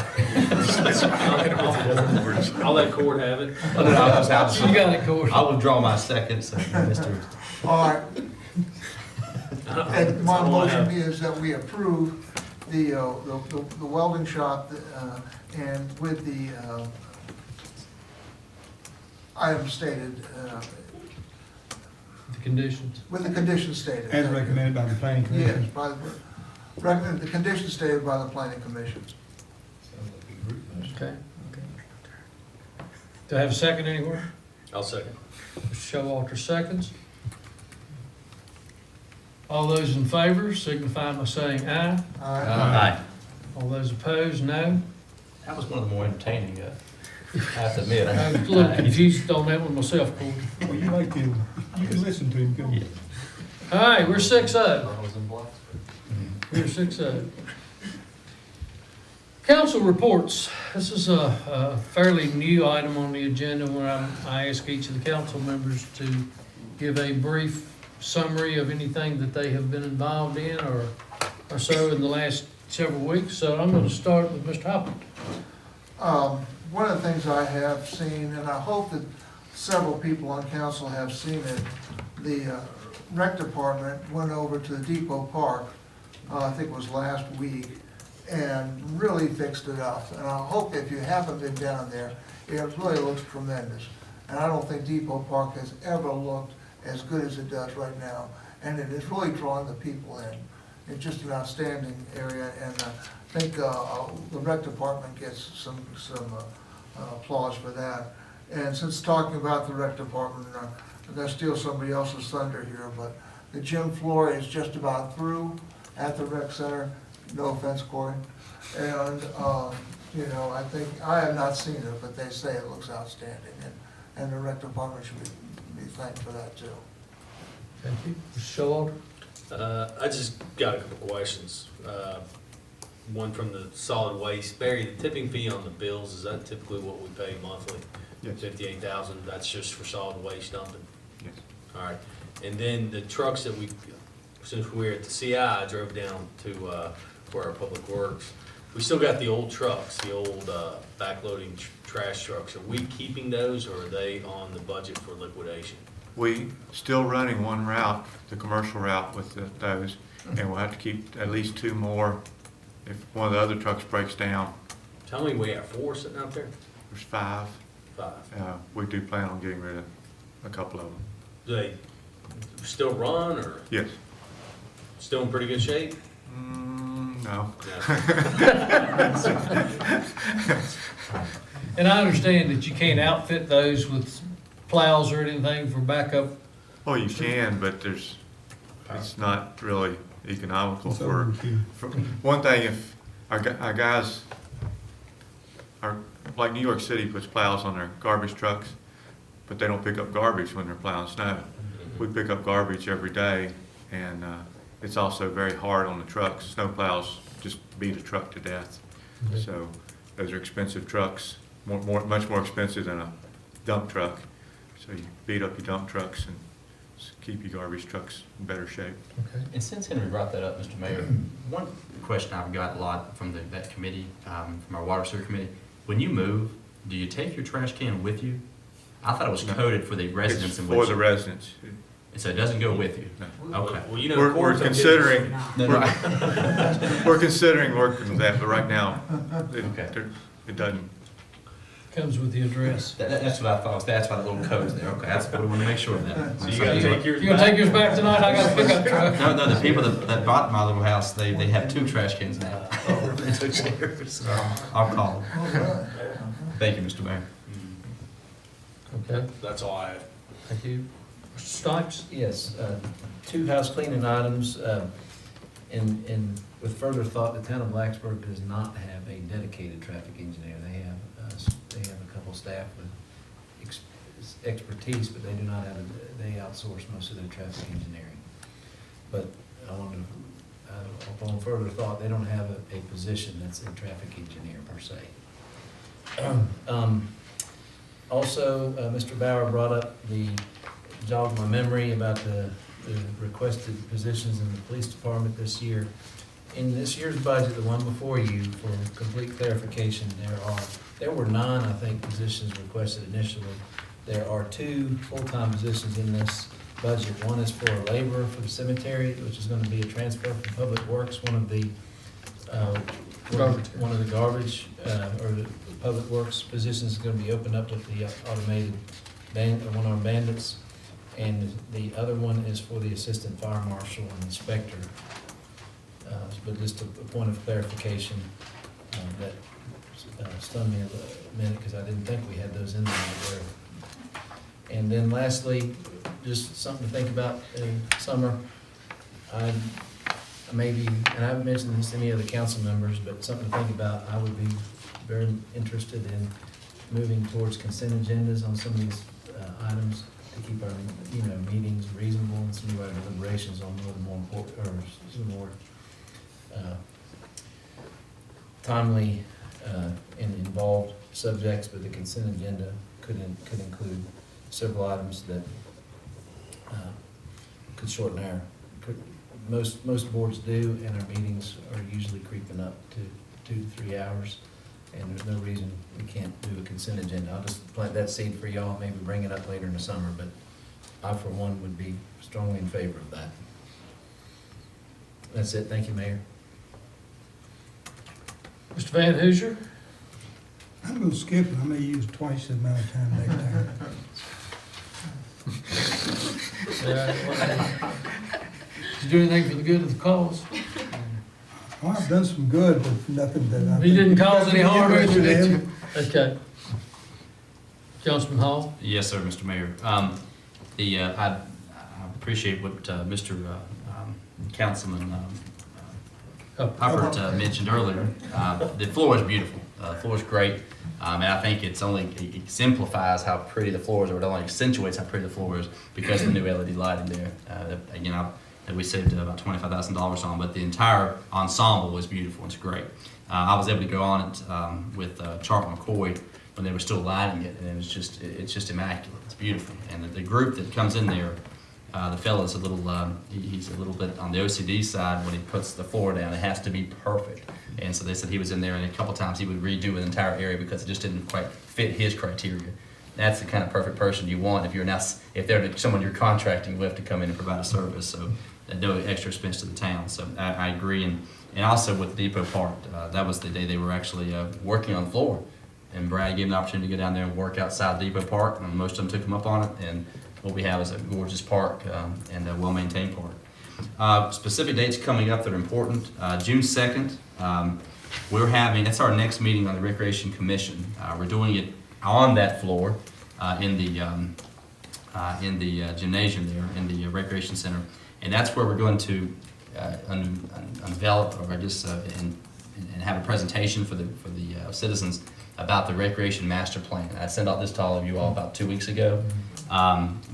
let Court have it. Oh, no, I was You got it, Corey. I'll withdraw my second, so Mr. All right, and my motion is that we approve the welding shop, and with the item stated, The conditions. with the conditions stated. As recommended by the planning Yes, commission? by recommend, the conditions stated by the planning commission. Okay. Do I have a second anywhere? I'll second. Mr. Showalter seconds. All those in favor signify by saying aye. Aye. All those opposed, no. That was one of the more entertaining, I have to admit. I was a little confused on that one myself, Corey. Well, you like to, you can listen to him, go. Yeah. All right, we're 6-0. We're 6-0. Council reports. This is a fairly new item on the agenda where I ask each of the council members to give a brief summary of anything that they have been involved in or so in the last several weeks. So I'm going to start with Mr. Hoppin. One of the things I have seen, and I hope that several people on council have seen it, the rec department went over to the Depot Park, I think it was last week, and really fixed it up. And I hope if you haven't been down there, it really looks tremendous. And I don't think Depot Park has ever looked as good as it does right now. And it is really drawing the people in. It's just an outstanding area, and I think the rec department gets some applause for that. And since talking about the rec department, I'm gonna steal somebody else's thunder here, but the gym floor is just about through at the rec center. No offense, Corey. And, you know, I think, I have not seen it, but they say it looks outstanding, and the rec department should be thanked for that too. Thank you. Mr. Showalter? I just got a couple questions. One from the solid waste. Barry, the tipping fee on the bills, is that typically what we pay monthly? Yes. $58,000, that's just for solid waste dumping? Yes. All right. And then the trucks that since we were at the CI, I drove down to where our public works. We still got the old trucks, the old backloading trash trucks. Are we keeping those, or are they on the budget for liquidation? We still running one route, the commercial route with those, and we'll have to keep at least 2 more if one of the other trucks breaks down. How many we have? 4 sitting out there? There's 5. 5. We do plan on getting rid of a couple of them. Do they still run, or? Yes. Still in pretty good shape? No. And I understand that you can't outfit those with plows or anything for backup. Oh, you can, but it's not really economical It's for, overkill. one thing, if our guys, like New York City puts plows on their garbage trucks, but they don't pick up garbage when they're plowing snow. We pick up garbage every day, and it's also very hard on the trucks. Snow plows just beat a truck to death. So those are expensive trucks, much more expensive than a dump truck. So you beat up your dump trucks and keep your garbage trucks in better shape. Okay. And since Henry brought that up, Mr. Mayor, one question I've got a lot from that committee, from our water sewer committee, when you move, do you take your trash can with you? I thought it was coded for the residents It's in for which, the residents. so it doesn't go with you? No. Okay. Well, you know, We're Corb's gonna get considering, No, no. we're considering working with that, but right now, Okay. it doesn't. Comes with the address. That's what I thought, that's why the little code's there, okay, that's what we want to make sure of that. So you gotta take yours You gonna take yours back tonight? I got a pickup truck. No, the people that bought my little house, they have 2 trash cans now. They took theirs, so I'll call them. Thank you, Mr. Mayor. Okay, That's all I have. thank you. Mr. Stipes? Yes, 2 house cleaning items. With further thought, the town of Blacksburg does not have a dedicated traffic engineer. They have a couple staff with expertise, but they do not have, they outsource most of their traffic engineering. But upon further thought, they don't have a position that's a traffic engineer per se. Also, Mr. Bauer brought up jogged my memory about the requested positions in the police department this year. In this year's budget, the one before you, for complete clarification, there were 9, I think, positions requested initially. There are 2 full-time positions in this budget. One is for a laborer for the cemetery, which is going to be a transfer from Public Works. One of the garbage, or the Public Works positions is going to be opened up with the automated one-armed bandits. And the other one is for the assistant fire marshal and inspector. But just a point of clarification, that stunned me a minute because I didn't think we had those in there. And then lastly, just something to think about in summer. I haven't mentioned this to any of the council members, but something to think about. I would be very interested in moving towards consent agendas on some of these items to keep our, meetings reasonable and some of our deliberations on more important, or some more timely and involved subjects, but the consent agenda could include several items that could shorten most boards do, and our meetings are usually creeping up to 2 to 3 hours, and there's no reason we can't do a consent agenda. I'll just plant that seed for y'all, maybe bring it up later in the summer, but I, for one, would be strongly in favor of that. That's it. Thank you, Mayor. Mr. Van Hoosier? I'm gonna skip it. I may use twice the amount of time next time. Did you do anything for the good of the cause? Well, I've done some good, but nothing that I. You didn't cause any harm, did you? Interested in. Okay. Councilman Hall? Yes, sir, Mr. Mayor. I appreciate what Mr. Councilman Hubbard mentioned earlier. The floor is beautiful. The floor is great. And I think it exemplifies how pretty the floors are. It only accentuates how pretty the floor is because of the new LED lighting there. That we saved about $25,000 on, but the entire ensemble is beautiful. It's great. I was able to go on it with Charles McCoy when they were still lighting it, and it's just immaculate. It's beautiful. And the group that comes in there, the fellow's he's a little bit on the OCD side. When he puts the floor down, it has to be perfect. And so they said he was in there, and a couple times he would redo an entire area because it just didn't quite fit his criteria. That's the kind of perfect person you want if they're someone you're contracting with to come in and provide a service. So no extra expense to the town. So I agree. And also with Depot Park, that was the day they were actually working on the floor. And Brad gave them the opportunity to go down there and work outside Depot Park, and most of them took them up on it. And what we have is a gorgeous park and a well-maintained park. Specific dates coming up that are important. June 2nd, that's our next meeting on the Recreation Commission. We're doing it on that floor in the gymnasium there, in the Recreation Center. And that's where we're going to unveil, or just, and have a presentation for the citizens about the Recreation Master Plan. I sent out this to all of you all about 2 weeks ago.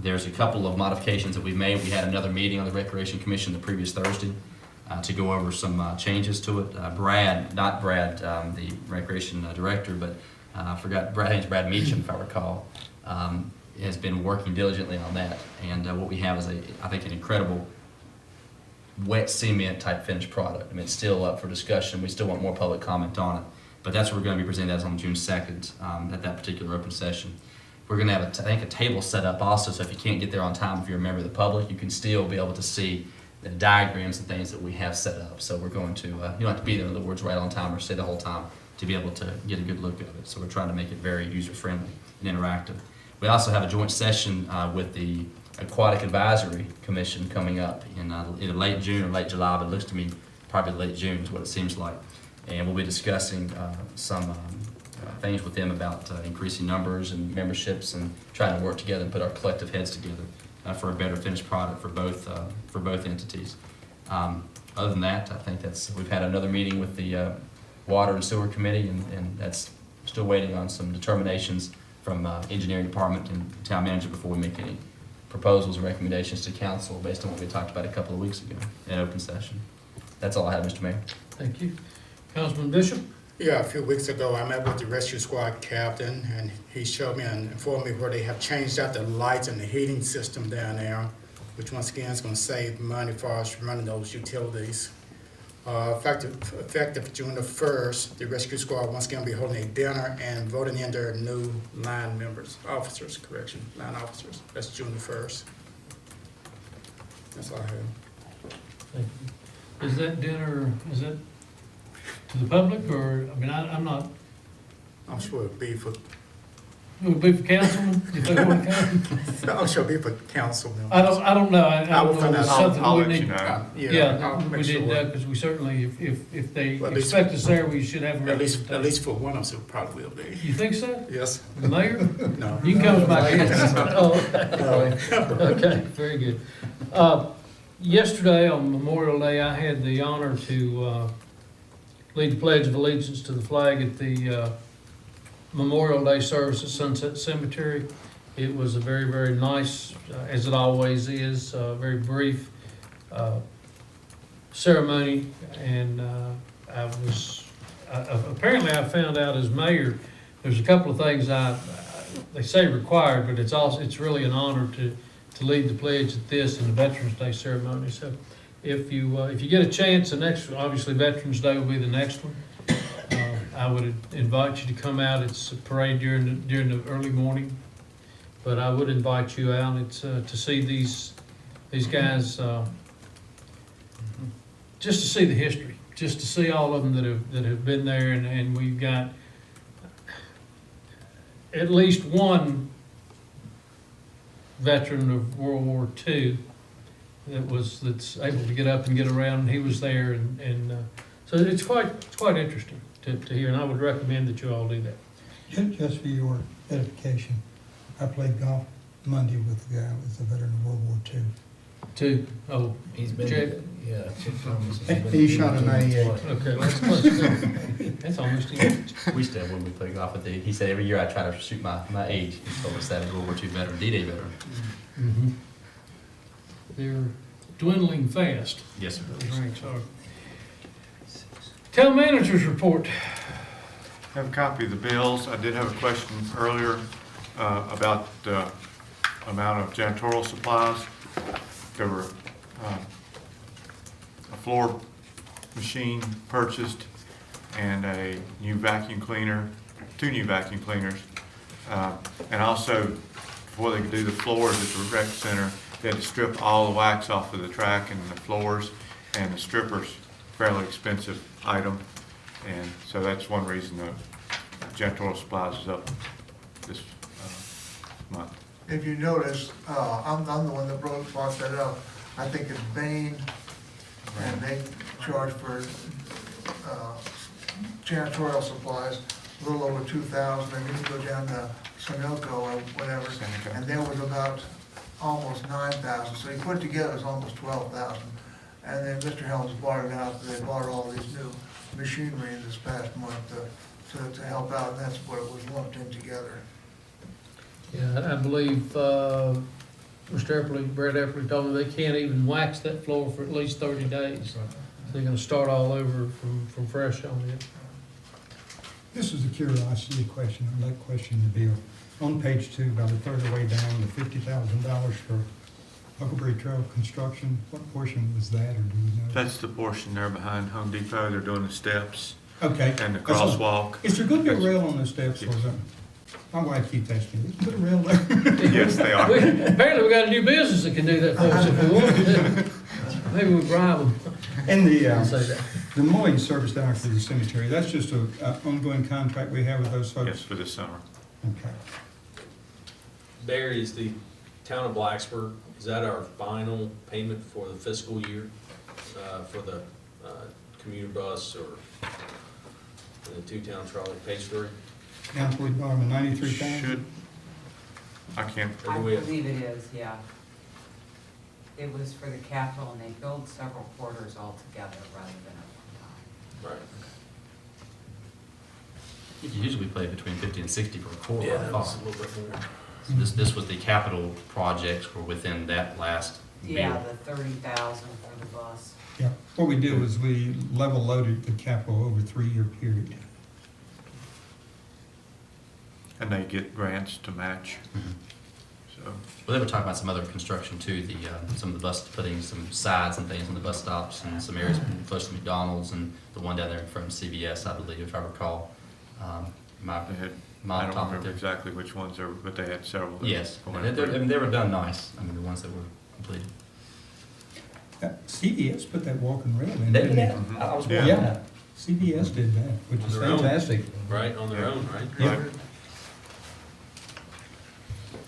There's a couple of modifications that we've made. We had another meeting on the Recreation Commission the previous Thursday to go over some changes to it. Not Brad, the Recreation Director, but I forgot, I think it's Brad Meacham, if I recall, has been working diligently on that. And what we have is, I think, an incredible wet cement type finished product. I mean, it's still up for discussion. We still want more public comment on it. But that's what we're going to be presenting as on June 2nd at that particular open session. We're going to have, a table set up also, so if you can't get there on time, if you're a member of the public, you can still be able to see the diagrams and things that we have set up. So we're going to, you don't have to be there, in other words, right on time or stay the whole time to be able to get a good look at it. So we're trying to make it very user-friendly and interactive. We also have a joint session with the Aquatic Advisory Commission coming up in either late June or late July, but it looks to me probably late June is what it seems like. And we'll be discussing some things with them about increasing numbers and memberships and trying to work together and put our collective heads together for a better finished product for both entities. Other than that, I think we've had another meeting with the Water and Sewer Committee, and that's still waiting on some determinations from Engineering Department and Town Manager before we make any proposals and recommendations to council based on what we talked about a couple of weeks ago in open session. That's all I have, Mr. Mayor. Thank you. Councilman Bishop? Yeah, a few weeks ago, I met with the rescue squad captain, and he showed me and informed me where they have changed out the lights and the heating system down there, which once again is going to save money for us running those utilities. Effective June the 1st, the rescue squad once again will be holding a dinner and voting in their new line officers. That's June the 1st. That's all I have. Thank you. Is that dinner, is that to the public, or, I mean, I'm not, I'm sure it'll be for, it would be for councilmen, if they want to come? I'm sure it'll be for council members. I don't know, I I will don't know, find if it's out. something I'll we let you need. know. Yeah, I'll we make did sure. that, because we certainly, if they Well, at least- expect us there, we should have a At representation. least for one of us, it probably will be. You think so? Yes. The mayor? No. You can come as my guest. Oh, okay, very good. Yesterday, on Memorial Day, I had the honor to lead the Pledge of Allegiance to the flag at the Memorial Day service at Sunset Cemetery. It was a very, very nice, as it always is, very brief ceremony, and apparently I found out as mayor, there's a couple of things they say required, but it's really an honor to lead the pledge at this and the Veterans Day ceremony. So if you get a chance, obviously Veterans Day will be the next one. I would invite you to come out. It's a parade during the early morning, but I would invite you out. It's to see these guys, just to see the history, just to see all of them that have been there, and we've got at least one veteran of World War II that's able to get up and get around, and he was there, and so it's quite interesting to hear, and I would recommend that you all do that. Just for your edification, I played golf Monday with a guy who was a veteran of World War II. He's been, Jack? yeah, Chick Thomas. has been- He shot a 98. Okay, that's close. That's almost it. We used to have when we played golf with he said every year I try to shoot my age. He told us that as a World War II veteran, D-Day veteran. Mhm. They're dwindling fast. Yes, sir. Those ranks are. Town managers report. Have a copy of the bills. I did have a question earlier about the amount of janitorial supplies. There were a floor machine purchased and a new vacuum cleaner, 2 new vacuum cleaners. And also, before they could do the floors at the rec center, they had to strip all the wax off of the track and the floors, and the stripper's fairly expensive item. And so that's one reason the janitorial supplies is up this month. If you notice, I'm the one that brought that up. I think it's Bain and they charge for janitorial supplies a little over 2,000, and then you go down to Sunoco or whatever, Sunoco. and there was about almost 9,000, so you put it together, it's almost 12,000. And then Mr. Helms bought it out, they bought all these new machinery in this past month to help out, and that's what it was lumped in together. Yeah, I believe, Mr. Eppley, Brad Eppley told me they can't even wax that floor for at least 30 days. They're gonna start all over from fresh on it. This is a curiosity question, I'd like to question the bill. On page 2, about a third of the way down, the $50,000 for Huckleberry Trail construction, what portion was that, or do you know? That's the portion there behind Home Depot. They're doing the steps Okay. and the That's all. crosswalk. Is there gonna be a rail on the steps or Yes. something? My wife keeps asking me, put a rail there. Yes, they are. Apparently, we got a new business that can do that for us if we want to. Maybe we bribe them. And I'll say that. the mowing service down for the cemetery, that's just a ongoing contract we have with those folks? Yes, for this summer. Okay. Barry, is the town of Blacksburg, is that our final payment for the fiscal year, for the commuter bus or the two-town trolley, page 3? Council Department, 93,000? Should, I can't, Or I do we have- believe it is, yeah. It was for the capital, and they billed several quarters altogether rather than a Right. Usually we play between 50 and 60 per quarter. Yeah, I that thought. was a little bit more. So this was the capital projects were within that last time. bill. Yeah, the 30,000 for the bus. Yeah, what we did was we level loaded the capital over a 3-year period. and they get grants to match, Mhm. so. Well, they were talking about some other construction too, some of the bus, putting some sides and things on the bus stops and some areas close to McDonald's and the one down there in front of CVS, I believe, if I recall. My They had, mom I don't talked remember there. exactly which ones there were, but they had several. that Yes, were and I mean, they were done nice, I mean, the ones that were completed. CVS put that walking rail in, They didn't did they? that? I was Yeah. wondering Yeah, that. CVS did that, which On is their own. fantastic. Right, on their own, right? Yeah. Right.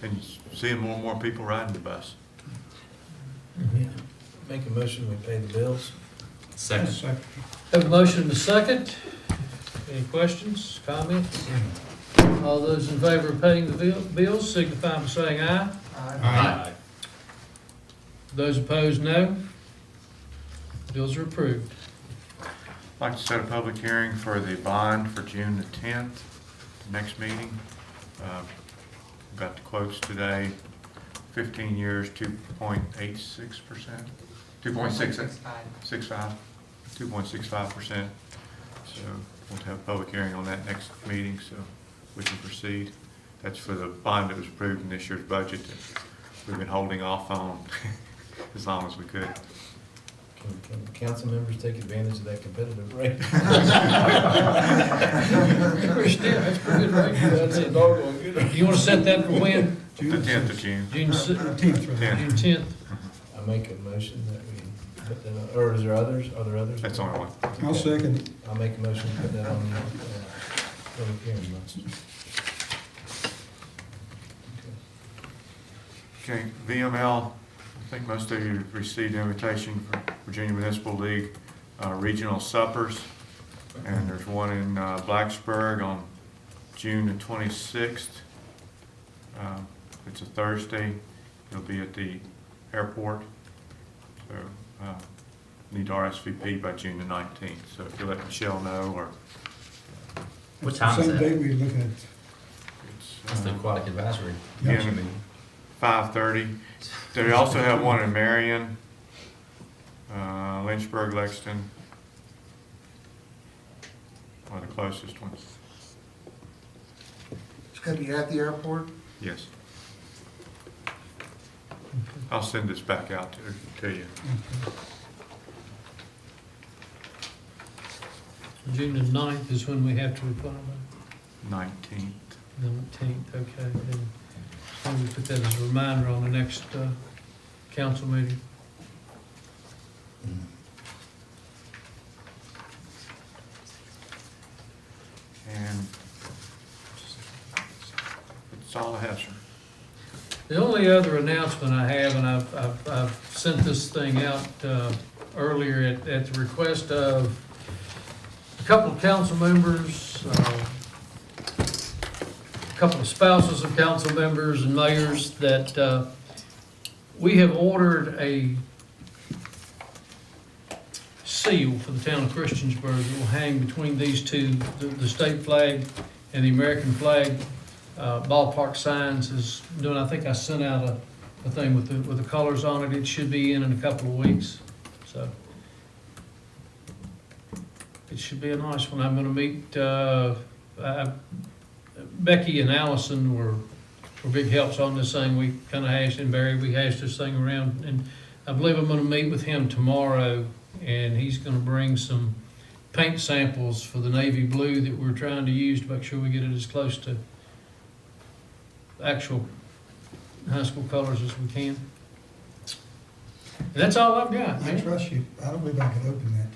And you're seeing more and more people riding the bus. Make a motion, we pay the bills. Second. Have a motion and a second. Any questions, comments? All those in favor of paying the bills signify by saying aye. Aye. Those opposed, no. Bills are approved. I'd like to set a public hearing for the bond for June the 10th, next meeting. Got the quotes today, 15 years, 2.86%, 2.65%, 2.65%. So we'll have a public hearing on that next meeting, so we can proceed. That's for the bond that was approved in this year's budget that we've been holding off on as long as we could. Can council members take advantage of that competitive rate? That's pretty good, right? You want to set that for when? The 10th of June. June 10th. 10th. June 10th. I make a motion that we put that on, or is there others? Are there others? That's the only one. I'll second it. I'll make a motion to put that on the public hearing list. Okay, VML, I think most of you have received an invitation for Virginia Municipal League regional suppers. And there's one in Blacksburg on June the 26th. It's a Thursday. It'll be at the airport. So need to RSVP by June the 19th. So if you let Michelle know, or What time is Same that? day we're looking at, it's That's the aquatic advisory. Yeah. meeting. 5:30. They also have one in Marion, Lynchburg, Lexington, are the closest ones. It's gonna be at the airport? Yes. I'll send this back out to you. June the 9th is when we have to reply by. 19th. 19th, okay. Then so we put that as a reminder on the next council meeting. And that's all I have, sir. The only other announcement I have, and I've sent this thing out earlier at the request of a couple of council members, a couple of spouses of council members and mayors, that we have ordered a seal for the town of Christiansburg that will hang between these two, the state flag and the American flag. Ballpark Signs is doing, I think I sent out a thing with the colors on it. It should be in a couple of weeks, so. It should be a nice one. I'm gonna meet, Becky and Allison were big helps on this thing. We kinda hashed, and Barry, we hashed this thing around, and I believe I'm gonna meet with him tomorrow, and he's gonna bring some paint samples for the navy blue that we're trying to use to make sure we get it as close to actual high school colors as we can. And that's all I've got, I man. trust you. I don't believe I could open that.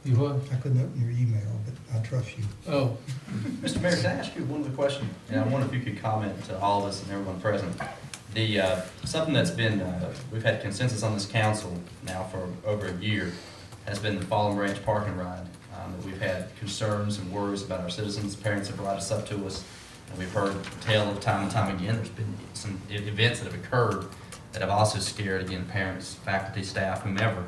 You what? I couldn't open your email, but I trust you. Oh, Mr. Mayor, can I ask you one other question? And I wonder if you could comment to all of us and everyone present. The, something that's been, we've had consensus on this council now for over a year, has been the Fallen Branch Park and Ride. That we've had concerns and worries about our citizens. Parents have brought us up to us, and we've heard tell of time and time again. There's been some events that have occurred that have also scared, again, parents, faculty, staff, whomever.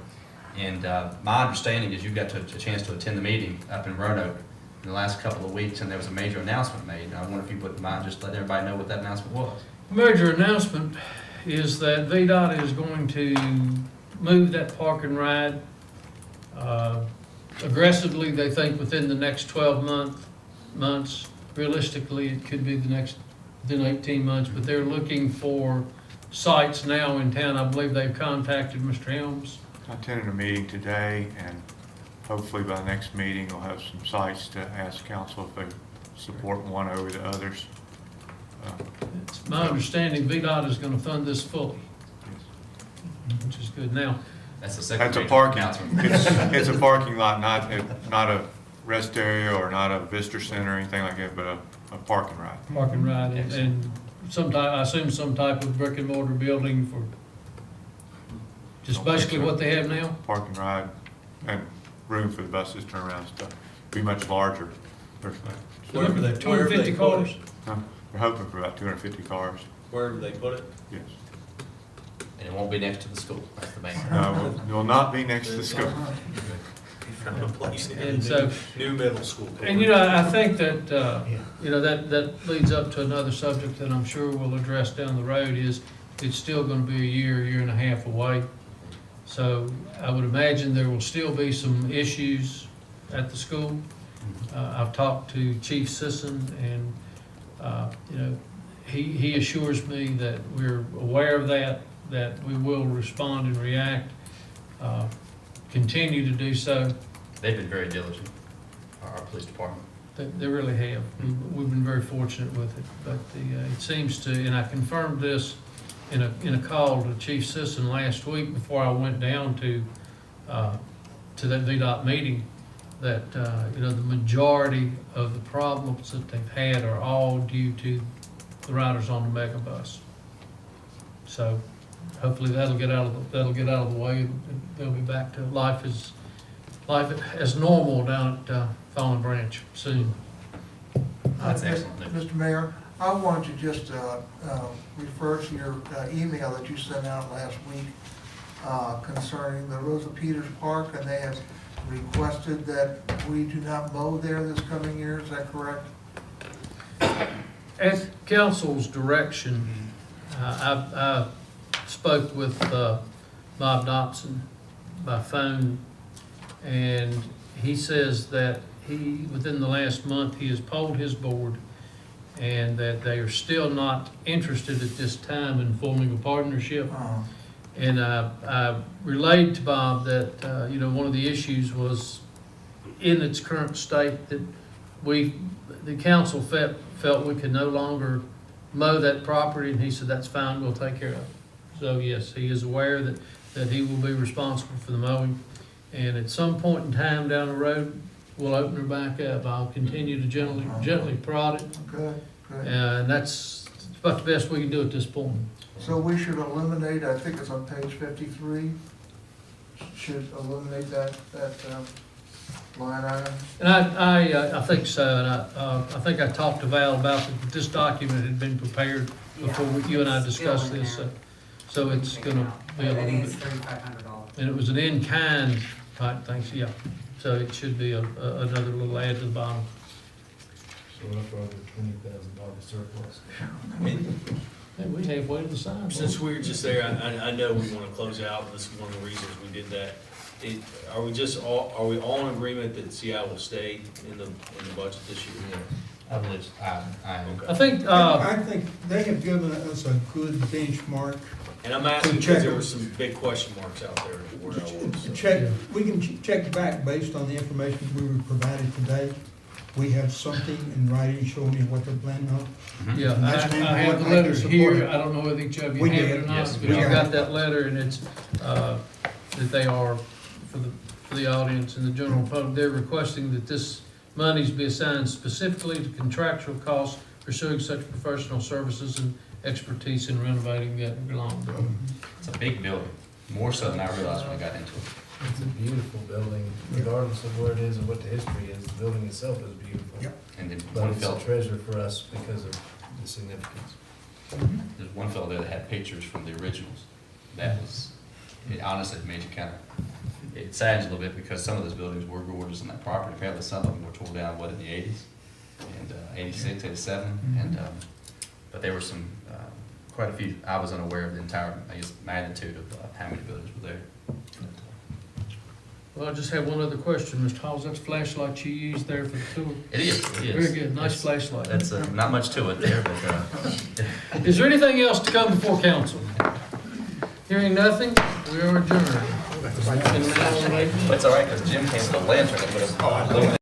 And my understanding is you got a chance to attend the meeting up in Roanoke in the last couple of weeks, and there was a major announcement made. And I wonder if you wouldn't mind just letting everybody know what that announcement was. major announcement is that VDOT is going to move that park and ride aggressively. They think within the next 12 months. Realistically, it could be within 18 months, but they're looking for sites now in town. I believe they've contacted Mr. Helms. I attended a meeting today, and hopefully by the next meeting, we'll have some sites to ask council if they support one over the others. It's my understanding VDOT is going to fund this fully, which is good. Now, That's the second. That's a major parking, announcement. it's a parking lot, not a rest area or not a visitor center or anything like that, but a parking ride. park and ride, and some type, I assume some type of brick and mortar building for just basically what they have now? Park and ride, and room for the buses, turn around and stuff. Be much larger. Wherever they 250 cars. We're hoping for about 250 cars, Wherever they put it? yes. And it won't be next to the school. That's the main. No, it will not be next to the school. Found a place in And the so- new middle school. And I think that, that leads up to another subject that I'm sure we'll address down the road is it's still gonna be a year and a half away. So I would imagine there will still be some issues at the school. I've talked to Chief Sisson and, he assures me that we're aware of that we will respond and react, continue to do so. They've been very diligent, our police department. They really have. We've been very fortunate with it, but it seems to, and I confirmed this in a call to Chief Sisson last week before I went down to that VDOT meeting, that, the majority of the problems that they've had are all due to the riders on the megabus. So hopefully that'll get out of the way, and they'll be back to life as normal down at Fallen Branch soon. That's excellent news. Mr. Mayor, I wanted to just refer to your email that you sent out last week concerning the Rosa Peters Park, and they have requested that we do not mow there this coming year. Is that correct? At council's direction, I spoke with Bob Dobson by phone, and he says that within the last month, he has polled his board, and that they are still not interested at this time in forming a partnership. And I relayed to Bob that, one of the issues was in its current state that the council felt we could no longer mow that property, and he said, that's fine, we'll take care of it. So yes, he is aware that he will be responsible for the mowing. And at some point in time down the road, we'll open her back up. I'll continue to gently prod it. Good. And that's about the best we can do at this point. So we should eliminate, I think it's on page 53, should eliminate that line item? And I think so, and I think I talked to Val about that this document had been prepared before you and I discussed this, so it's gonna be a I little think it's bit. $3,500. And it was an in-kind type thing, so yeah, so it should be another little add to the bottom. So that's why the $20,000 surplus. I mean, Hey, we halfway to the sign. since we're just there, I know we want to close out, and this is one of the reasons we did that. Are we all in agreement that CI will stay in the budget this year? I believe, I think, I think they have given us a good benchmark. And I'm asking because there were some big question marks out there where I was. so. Check, we can check back based on the information we were provided today. We have something in writing showing you what they're planning on. yeah, That's I have the what I letter can here, support. I don't know whether each of you We have did, it or not, yes, but we I've are. got that letter, and it's, that they are, for the audience and the general public, they're requesting that this monies be assigned specifically to contractual costs pursuing such professional services and expertise in renovating that belong building. it's a big building, more so than I realized when I got into it. It's a beautiful building, regardless of where it is and what the history is, the building itself is beautiful. Yep. And then But one it's a fellow, treasure for us because of the significance. there's one fellow there that had pictures from the originals. That was, it honestly made you kind of, it saddens you a little bit because some of those buildings were gorgeous on that property. Apparently some of them were torn down, what, in the 80s? And 86, 87, and, but there were some, quite a few, I was unaware of the entire, I guess, magnitude of how many buildings were there. Well, I just have one other question, Mr. Halls, that's flashlight you used there for the tour? It is, it is. Very good, nice flashlight. That's, not much to it there, but, Is there anything else to come before council? Hearing nothing, we are adjourned. But it's all right, because Jim came with a lantern and put a